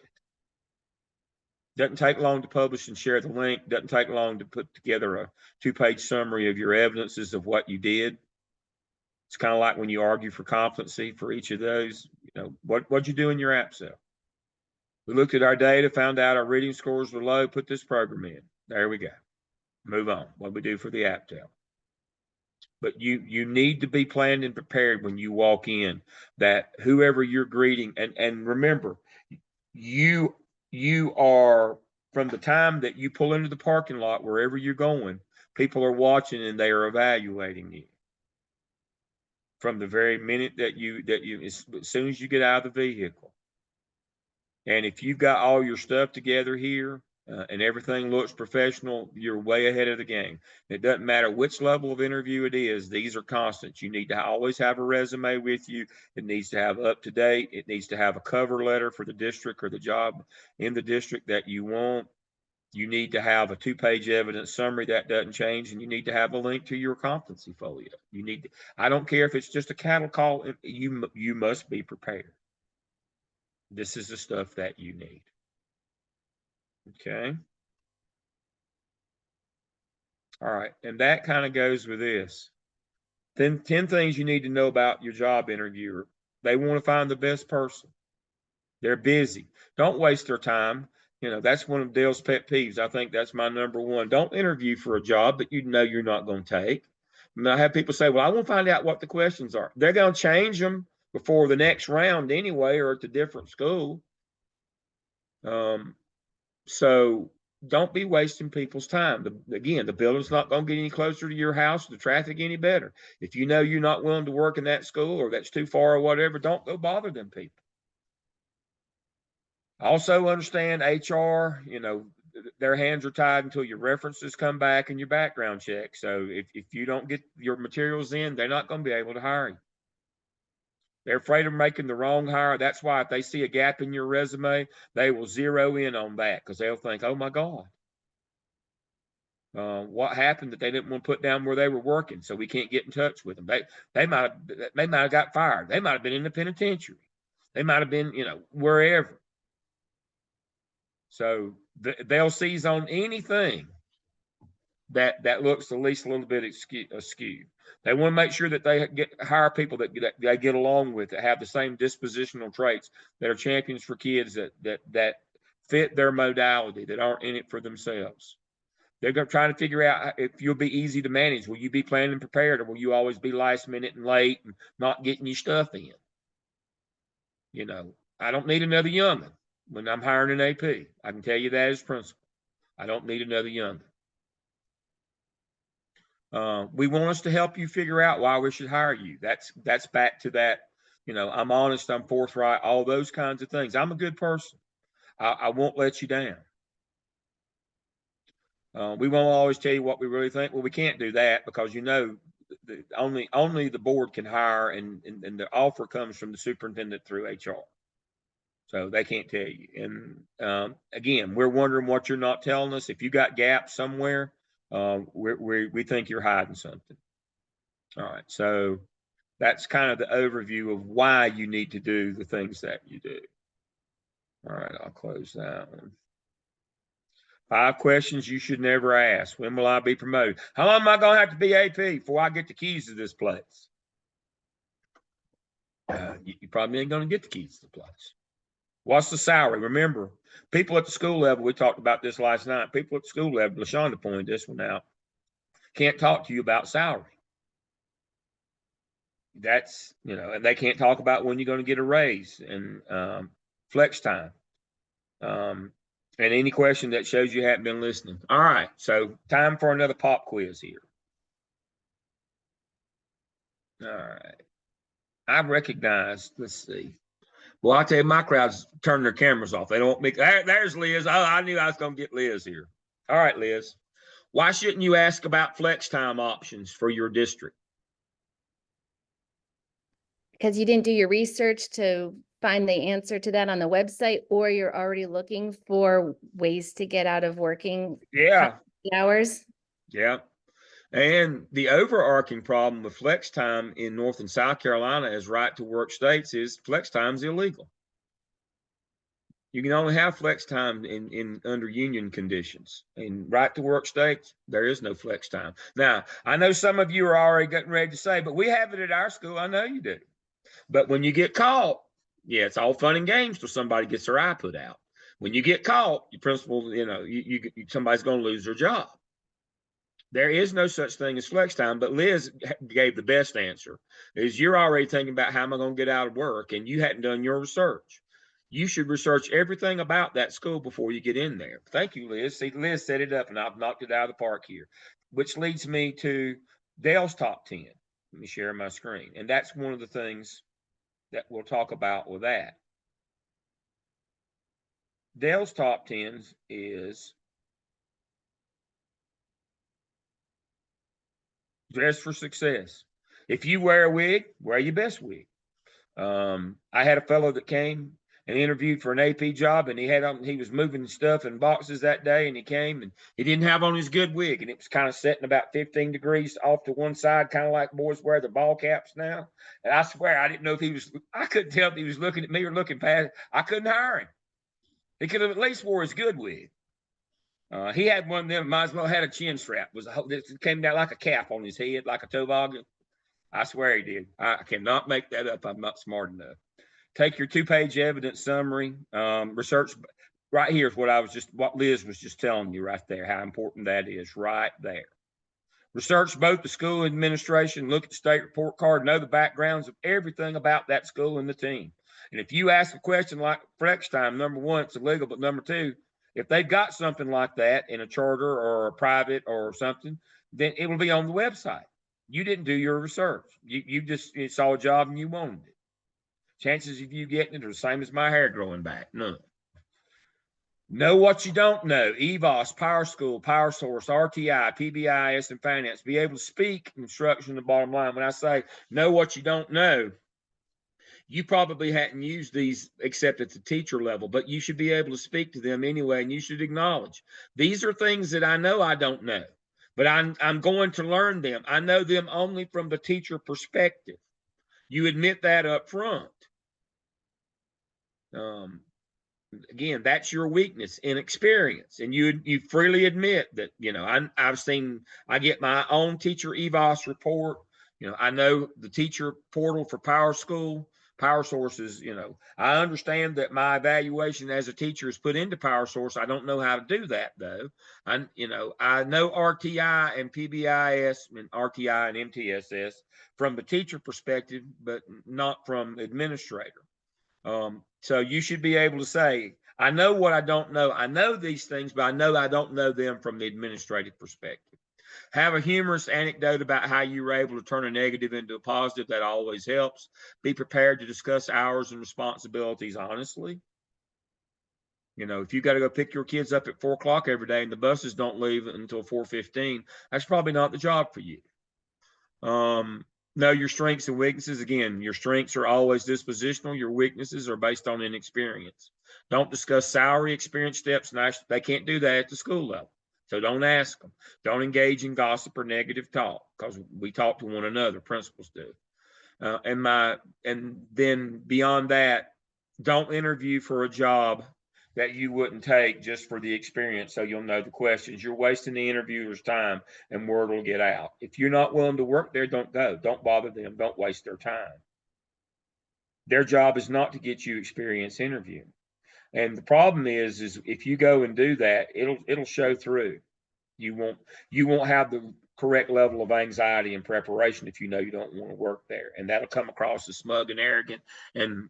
Doesn't take long to publish and share the link. Doesn't take long to put together a 2-page summary of your evidences of what you did. It's kind of like when you argue for competency for each of those. What'd you do in your app cell? We looked at our data, found out our reading scores were low, put this program in. There we go. Move on. What we do for the app cell. But you need to be planned and prepared when you walk in, that whoever you're greeting, and remember, you are, from the time that you pull into the parking lot, wherever you're going, people are watching and they are evaluating you. From the very minute that as soon as you get out of the vehicle. And if you've got all your stuff together here and everything looks professional, you're way ahead of the game. It doesn't matter which level of interview it is. These are constants. You need to always have a resume with you. It needs to have up to date. It needs to have a cover letter for the district or the job in the district that you want. You need to have a 2-page evidence summary that doesn't change, and you need to have a link to your competency folio. You need to, I don't care if it's just a cattle call, you must be prepared. This is the stuff that you need. Okay. All right. And that kind of goes with this. Then 10 things you need to know about your job interviewer. They want to find the best person. They're busy. Don't waste their time. That's one of Dale's pet peeves. I think that's my number one. Don't interview for a job that you know you're not going to take. I have people say, well, I want to find out what the questions are. They're going to change them before the next round anyway, or at a different school. So don't be wasting people's time. Again, the building's not going to get any closer to your house, the traffic any better. If you know you're not willing to work in that school or that's too far or whatever, don't go bother them people. Also understand HR, their hands are tied until your references come back and your background check. So if you don't get your materials in, they're not going to be able to hire you. They're afraid of making the wrong hire. That's why if they see a gap in your resume, they will zero in on that because they'll think, oh my God, what happened that they didn't want to put down where they were working, so we can't get in touch with them. They might have got fired. They might have been in the penitentiary. They might have been, wherever. So they'll seize on anything that looks at least a little bit askew. They want to make sure that they hire people that they get along with, that have the same dispositional traits, that are champions for kids, that fit their modality, that aren't in it for themselves. They're going to try to figure out if you'll be easy to manage. Will you be planned and prepared, or will you always be last minute and late and not getting your stuff in? You know, I don't need another young'un when I'm hiring an AP. I can tell you that as principal. I don't need another young'un. We want us to help you figure out why we should hire you. That's back to that. You know, I'm honest, I'm forthright, all those kinds of things. I'm a good person. I won't let you down. We won't always tell you what we really think. Well, we can't do that because, you know, only the board can hire, and the offer comes from the superintendent through HR. So they can't tell you. And again, we're wondering what you're not telling us. If you got gaps somewhere, we think you're hiding something. All right. So that's kind of the overview of why you need to do the things that you do. All right. I'll close that one. 5 questions you should never ask. When will I be promoted? How long am I going to have to be AP before I get the keys to this place? You probably ain't going to get the keys to the place. What's the salary? Remember, people at the school level, we talked about this last night. People at the school level, LaShonda pointed this one out, can't talk to you about salary. That's, you know, and they can't talk about when you're going to get a raise and flex time. And any question that shows you haven't been listening. All right, so time for another pop quiz here. All right. I recognize, let's see. Well, I tell you, my crowd's turning their cameras off. They don't want me. There's Liz. Oh, I knew I was going to get Liz here. All right, Liz. Why shouldn't you ask about flex time options for your district? Because you didn't do your research to find the answer to that on the website, or you're already looking for ways to get out of working hours. Yeah. And the overarching problem with flex time in North and South Carolina as right to work states is flex time is illegal. You can only have flex time in under union conditions. In right to work states, there is no flex time. Now, I know some of you are already getting ready to say, but we have it at our school. I know you do. But when you get caught, yeah, it's all fun and games till somebody gets their eye put out. When you get caught, your principal, you know, somebody's going to lose their job. There is no such thing as flex time, but Liz gave the best answer. Is you're already thinking about how am I going to get out of work, and you hadn't done your research. You should research everything about that school before you get in there. Thank you, Liz. See, Liz set it up, and I've knocked it out of the park here, which leads me to Dale's top 10. Let me share my screen. And that's one of the things that we'll talk about with that. Dale's top 10s is dress for success. If you wear a wig, wear your best wig. I had a fellow that came and interviewed for an AP job, and he was moving stuff in boxes that day, and he came and he didn't have on his good wig, and it was kind of setting about 15 degrees off to one side, kind of like boys wear their ball caps now. And I swear I didn't know if I couldn't tell if he was looking at me or looking past. I couldn't hire him. He could have at least wore his good wig. He had one of them, might as well had a chin strap. It came down like a cap on his head, like a toboggan. I swear he did. I cannot make that up. I'm not smart enough. Take your 2-page evidence summary. Research right here is what Liz was just telling you right there, how important that is right there. Research both the school administration, look at the state report card, know the backgrounds of everything about that school and the team. And if you ask a question like flex time, number one, it's illegal, but number two, if they've got something like that in a charter or a private or something, then it will be on the website. You didn't do your research. You just saw a job and you wanted it. Chances of you getting it are the same as my hair growing back. None. Know what you don't know. EVOS, Power School, Power Source, RTI, PBIS, and Finance. Be able to speak instruction the bottom line. When I say know what you don't know, you probably hadn't used these except at the teacher level, but you should be able to speak to them anyway, and you should acknowledge these are things that I know I don't know, but I'm going to learn them. I know them only from the teacher perspective. You admit that up front. again, that's your weakness, inexperience. And you freely admit that, I get my own teacher EVOS report. I know the teacher portal for Power School, Power Sources. I understand that my evaluation as a teacher is put into Power Source. I don't know how to do that though. I know RTI and PBIS and RTI and MTSS from the teacher perspective, but not from administrator. So you should be able to say, I know what I don't know. I know these things, but I know I don't know them from the administrative perspective. Have a humorous anecdote about how you were able to turn a negative into a positive. That always helps. Be prepared to discuss hours and responsibilities honestly. If you got to go pick your kids up at 4 o'clock every day and the buses don't leave until 4:15, that's probably not the job for you. Know your strengths and weaknesses. Again, your strengths are always dispositional. Your weaknesses are based on inexperience. Don't discuss salary, experience, steps. They can't do that at the school level. So don't ask them. Don't engage in gossip or negative talk, because we talk to one another. Principals do. And then beyond that, don't interview for a job that you wouldn't take just for the experience, so you'll know the questions. You're wasting the interviewer's time and word will get out. If you're not willing to work there, don't go. Don't bother them. Don't waste their time. Their job is not to get you experience interviewing. And the problem is if you go and do that, it'll show through. You won't have the correct level of anxiety and preparation if you know you don't want to work there. And that'll come across as smug and arrogant, and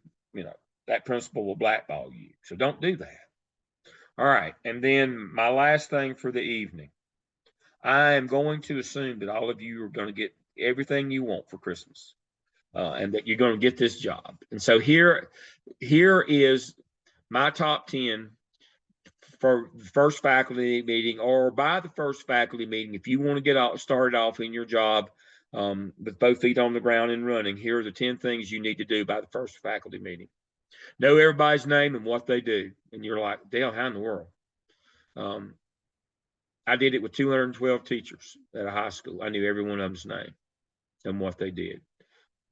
that principal will blackball you. So don't do that. All right. And then my last thing for the evening, I am going to assume that all of you are going to get everything you want for Christmas, and that you're going to get this job. And so here is my top 10 for the first faculty meeting, or by the first faculty meeting. If you want to get started off in your job with both feet on the ground and running, here are the 10 things you need to do by the first faculty meeting. Know everybody's name and what they do. And you're like, Dale, how in the world? I did it with 212 teachers at a high school. I knew every one of them's name and what they did.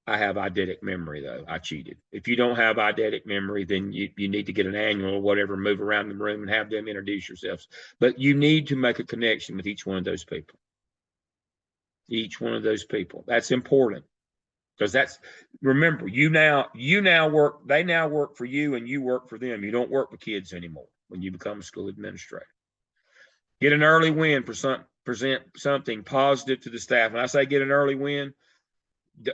I have eidetic memory, though. I cheated. If you don't have eidetic memory, then you need to get an annual or whatever, move around the room and have them introduce yourselves. But you need to make a connection with each one of those people. Each one of those people. That's important. Because remember, they now work for you and you work for them. You don't work with kids anymore when you become a school administrator. Get an early win, present something positive to the staff. When I say get an early win,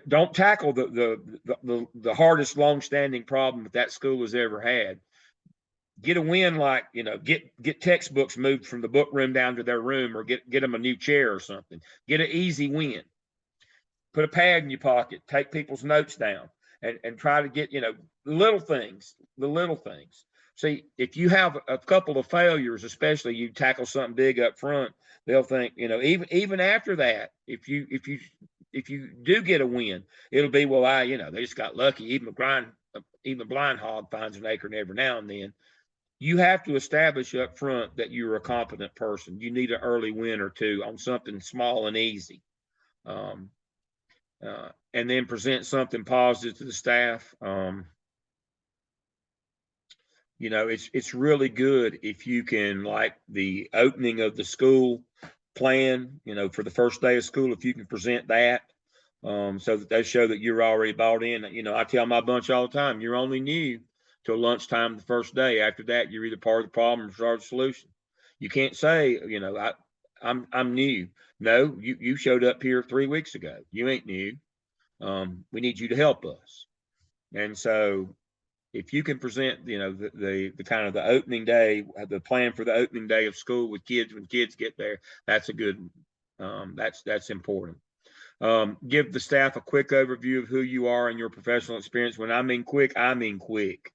don't tackle the hardest long-standing problem that school has ever had. Get a win, like, get textbooks moved from the book room down to their room, or get them a new chair or something. Get an easy win. Put a pad in your pocket, take people's notes down, and try to get, the little things. See, if you have a couple of failures, especially you tackle something big up front, they'll think, even after that, if you do get a win, it'll be, well, they just got lucky. Even a blind hog finds an acorn every now and then. You have to establish up front that you're a competent person. You need an early win or two on something small and easy. And then present something positive to the staff. It's really good if you can, like the opening of the school plan, for the first day of school, if you can present that, so that they show that you're already bought in. I tell my bunch all the time, you're only new till lunchtime the first day. After that, you're either part of the problem or part of the solution. You can't say, I'm new. No, you showed up here 3 weeks ago. You ain't new. We need you to help us. And so if you can present, the kind of the opening day, the plan for the opening day of school with kids, when kids get there, that's a good, that's important. Give the staff a quick overview of who you are and your professional experience. When I mean quick, I mean quick.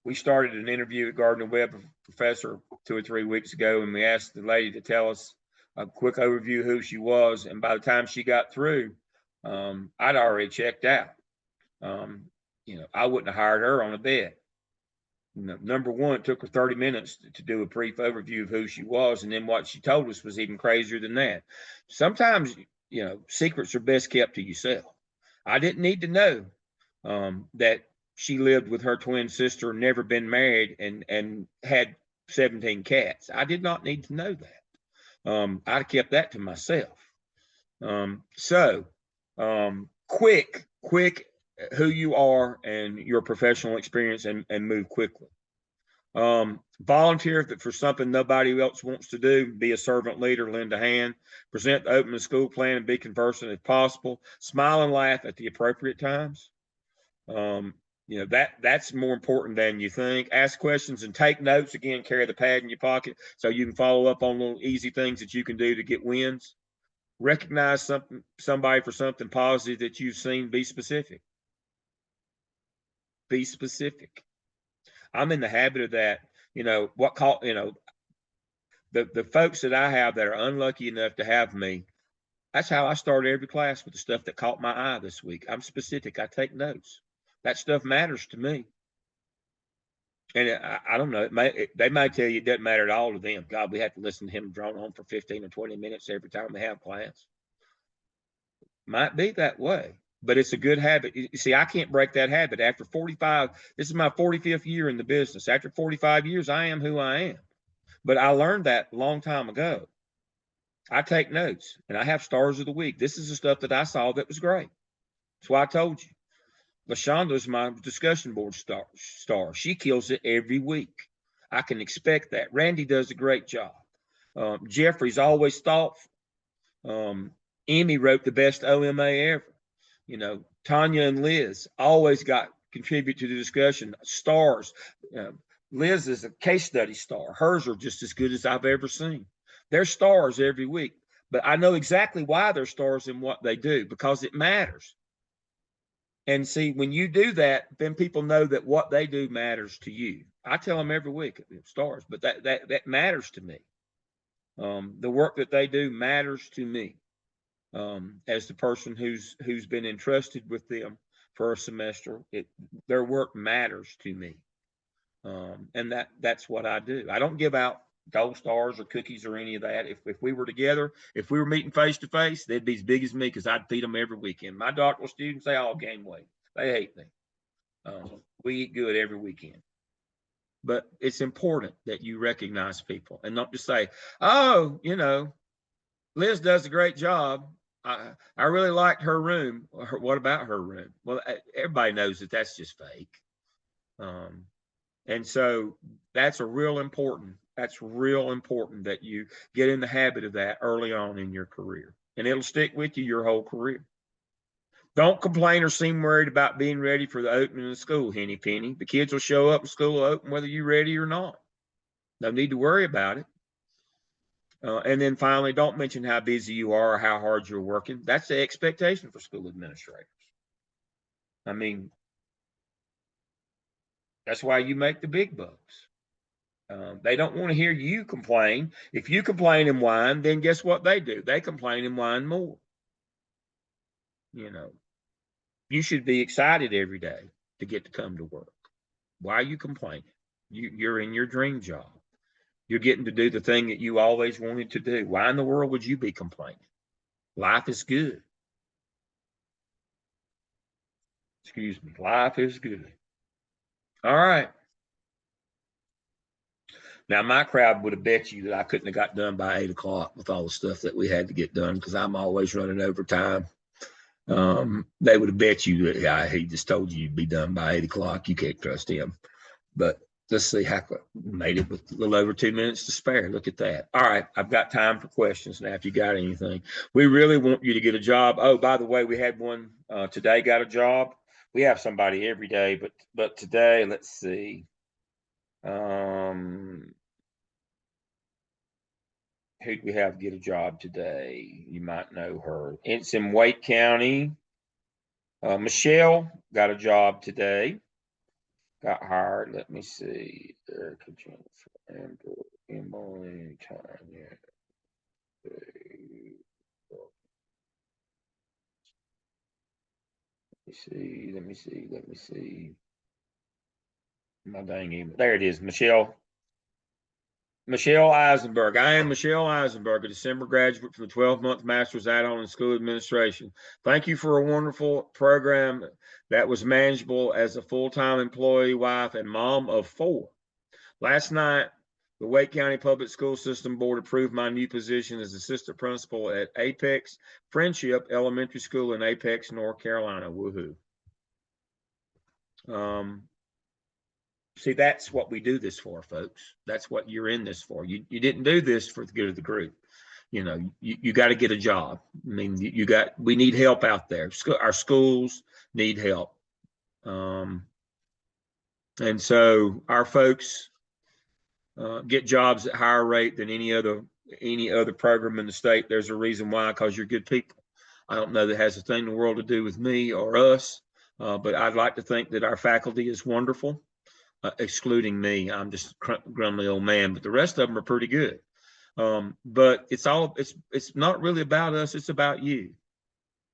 We started an interview at Gardner Webb professor 2 or 3 weeks ago, and we asked the lady to tell us a quick overview of who she was. And by the time she got through, I'd already checked out. I wouldn't have hired her on a bet. Number one, it took her 30 minutes to do a brief overview of who she was. And then what she told us was even crazier than that. Sometimes, secrets are best kept to yourself. I didn't need to know that she lived with her twin sister, never been married, and had 17 cats. I did not need to know that. I kept that to myself. Quick who you are and your professional experience, and move quickly. Volunteer for something nobody else wants to do. Be a servant leader, lend a hand, present the open school plan, and be conversant if possible. Smile and laugh at the appropriate times. That's more important than you think. Ask questions and take notes. Again, carry the pad in your pocket so you can follow up on little easy things that you can do to get wins. Recognize somebody for something positive that you've seen. Be specific. Be specific. I'm in the habit of that. The folks that I have that are unlucky enough to have me, that's how I start every class, with the stuff that caught my eye this week. I'm specific. I take notes. That stuff matters to me. And I don't know. They might tell you it doesn't matter at all to them. God, we have to listen to him drone on for 15 or 20 minutes every time we have class. Might be that way, but it's a good habit. You see, I can't break that habit. After 45, this is my 45th year in the business. After 45 years, I am who I am. But I learned that a long time ago. I take notes, and I have stars of the week. This is the stuff that I saw that was great. That's why I told you. LaShonda's my discussion board star. She kills it every week. I can expect that. Randy does a great job. Jeffrey's always thoughtful. Emmy wrote the best OMA ever. Tanya and Liz always contribute to the discussion. Stars. Liz is a case study star. Hers are just as good as I've ever seen. They're stars every week, but I know exactly why they're stars in what they do, because it matters. And see, when you do that, then people know that what they do matters to you. I tell them every week, stars, but that matters to me. The work that they do matters to me, as the person who's been entrusted with them for a semester. Their work matters to me, and that's what I do. I don't give out gold stars or cookies or any of that. If we were together, if we were meeting face to face, they'd be as big as me, because I'd feed them every weekend. My doctoral students, they all gain weight. They hate me. We eat good every weekend. But it's important that you recognize people and not just say, oh, Liz does a great job. I really liked her room. What about her room? Well, everybody knows that that's just fake. And so that's real important that you get in the habit of that early on in your career, and it'll stick with you your whole career. Don't complain or seem worried about being ready for the opening of the school, Henny Penny. The kids will show up and school will open whether you're ready or not. No need to worry about it. And then finally, don't mention how busy you are or how hard you're working. That's the expectation for school administrators. I mean, that's why you make the big bucks. They don't want to hear you complain. If you complain and whine, then guess what they do? They complain and whine more. You should be excited every day to get to come to work. Why are you complaining? You're in your dream job. You're getting to do the thing that you always wanted to do. Why in the world would you be complaining? Life is good. Excuse me. Life is good. All right. Now, my crowd would have bet you that I couldn't have got done by 8 o'clock with all the stuff that we had to get done, because I'm always running over time. They would have bet you that he just told you you'd be done by 8 o'clock. You can't trust him. But let's see how made it with a little over 2 minutes to spare. Look at that. All right. I've got time for questions now if you got anything. We really want you to get a job. Oh, by the way, we had one today got a job. We have somebody every day, but today, let's see. Who do we have get a job today? You might know her. It's in Wake County. Michelle got a job today. Got hired. Let me see. Erica, Jennifer, Amber, Emily, Tanya. Let me see. My dang email. There it is, Michelle. Michelle Eisenberg. I am Michelle Eisenberg, a December graduate from the 12-month Master's add-on in School Administration. Thank you for a wonderful program that was manageable as a full-time employee, wife, and mom of 4. Last night, the Wake County Public School System Board approved my new position as assistant principal at Apex Friendship Elementary School in Apex, North Carolina. Woohoo. See, that's what we do this for, folks. That's what you're in this for. You didn't do this for the good of the group. You know, you got to get a job. I mean, we need help out there. Our schools need help. And so our folks get jobs at higher rate than any other program in the state. There's a reason why, because you're good people. I don't know that has a thing in the world to do with me or us, but I'd like to think that our faculty is wonderful. Excluding me, I'm just a grumbly old man, but the rest of them are pretty good. But it's not really about us, it's about you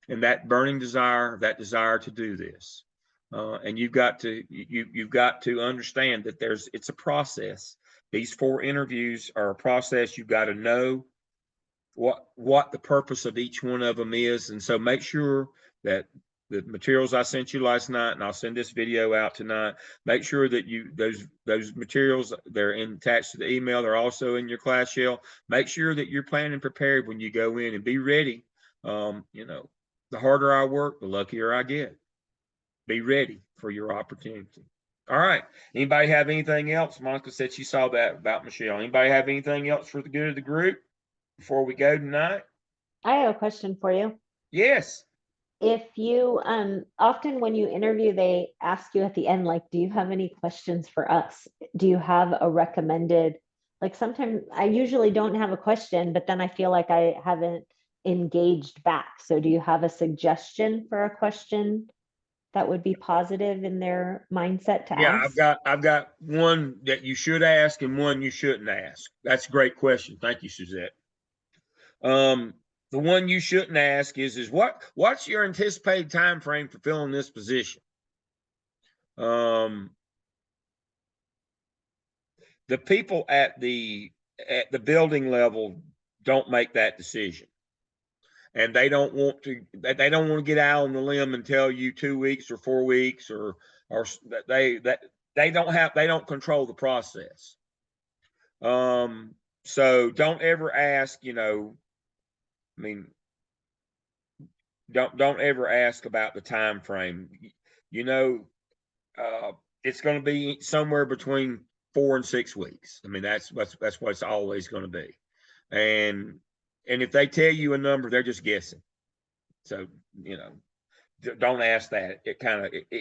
and that burning desire, to do this. And you've got to understand that it's a process. These 4 interviews are a process. You've got to know what the purpose of each one of them is. And so make sure that the materials I sent you last night, and I'll send this video out tonight, make sure that those materials, they're attached to the email. They're also in your class shell. Make sure that you're planning and prepared when you go in, and be ready. You know, the harder I work, the luckier I get. Be ready for your opportunity. All right. Anybody have anything else? Monica said she saw that about Michelle. Anybody have anything else for the good of the group before we go tonight? I have a question for you. Yes. If you often when you interview, they ask you at the end, like, do you have any questions for us? Do you have a recommended, like, sometimes I usually don't have a question, but then I feel like I haven't engaged back. So do you have a suggestion for a question that would be positive in their mindset to ask? I've got one that you should ask and one you shouldn't ask. That's a great question. Thank you, Suzette. The one you shouldn't ask is what's your anticipated time frame for filling this position? The people at the building level don't make that decision, and they don't want to get out on the limb and tell you 2 weeks or 4 weeks, or they don't control the process. So don't ever ask, I mean, don't ever ask about the time frame. It's going to be somewhere between 4 and 6 weeks. I mean, that's what it's always going to be. And if they tell you a number, they're just guessing. So, don't ask that. It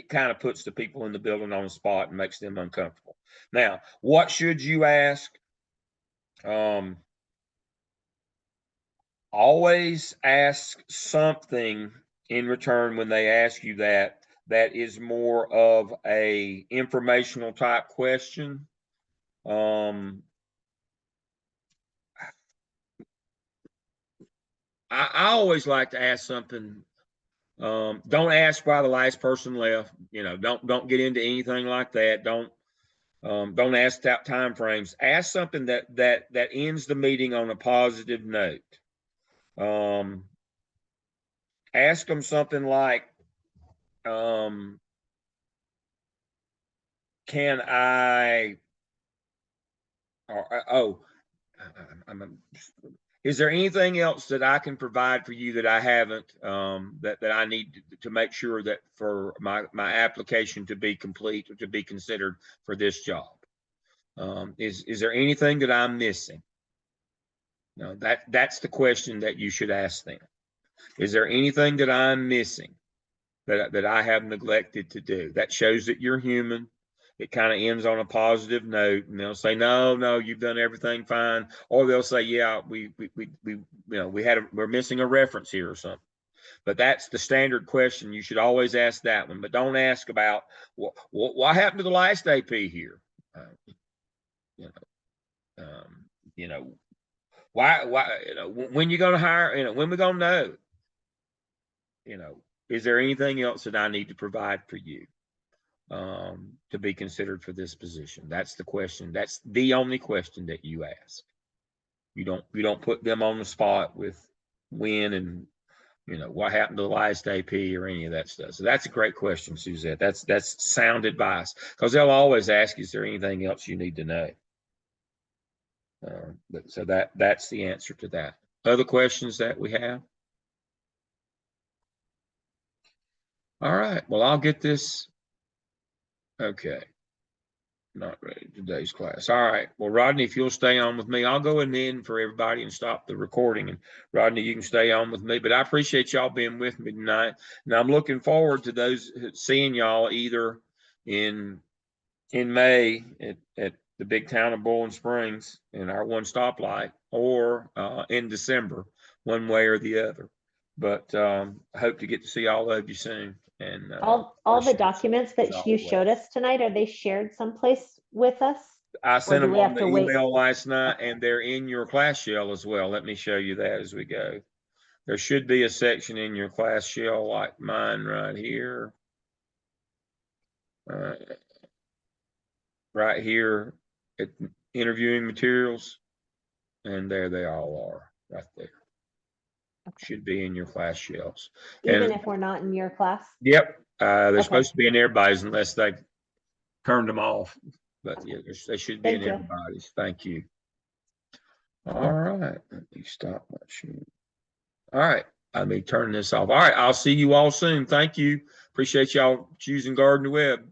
kind of puts the people in the building on the spot and makes them uncomfortable. Now, what should you ask? Always ask something in return when they ask you that is more of a informational type question. I always like to ask something. Don't ask why the last person left. Don't get into anything like that. Don't ask time frames. Ask something that ends the meeting on a positive note. Ask them something like, can I, is there anything else that I can provide for you that I haven't, that I need to make sure that for my application to be complete or to be considered for this job? Is there anything that I'm missing? No, that's the question that you should ask them. Is there anything that I'm missing that I have neglected to do? That shows that you're human. It kind of ends on a positive note, and they'll say, no, you've done everything fine. Or they'll say, yeah, we're missing a reference here or something. But that's the standard question. You should always ask that one, but don't ask about what happened to the last AP here. Why, when you're going to hire, when we're going to know, is there anything else that I need to provide for you? to be considered for this position? That's the question. That's the only question that you ask. You don't put them on the spot with when and, you know, what happened to the last AP or any of that stuff. So that's a great question, Suzette. That's sound advice, because they'll always ask you, is there anything else you need to know? But so that's the answer to that. Other questions that we have? All right, well, I'll get this. Okay. Not ready today's class. All right. Well, Rodney, if you'll stay on with me, I'll go in for everybody and stop the recording. And Rodney, you can stay on with me. But I appreciate y'all being with me tonight. And I'm looking forward to those seeing y'all either in May at the big town of Bowling Springs in our one stoplight, or in December, one way or the other. But I hope to get to see all of you soon. And All the documents that you showed us tonight, are they shared someplace with us? I sent do them we on have the to wait? email last night, and they're in your class shell as well. Let me show you that as we go. There should be a section in your class shell like mine right here. Right here at interviewing materials. And there they all are right there. Okay. Should be in your class shells. Even And if we're not in your class? yep, they're Okay. supposed to be in everybody's unless they turned them off. But yeah, they should be in Thank you. everybody's. Thank you. All right, let me stop my share. All right, let me turn this off. All right, I'll see you all soon. Thank you. Appreciate y'all choosing Gardner Webb.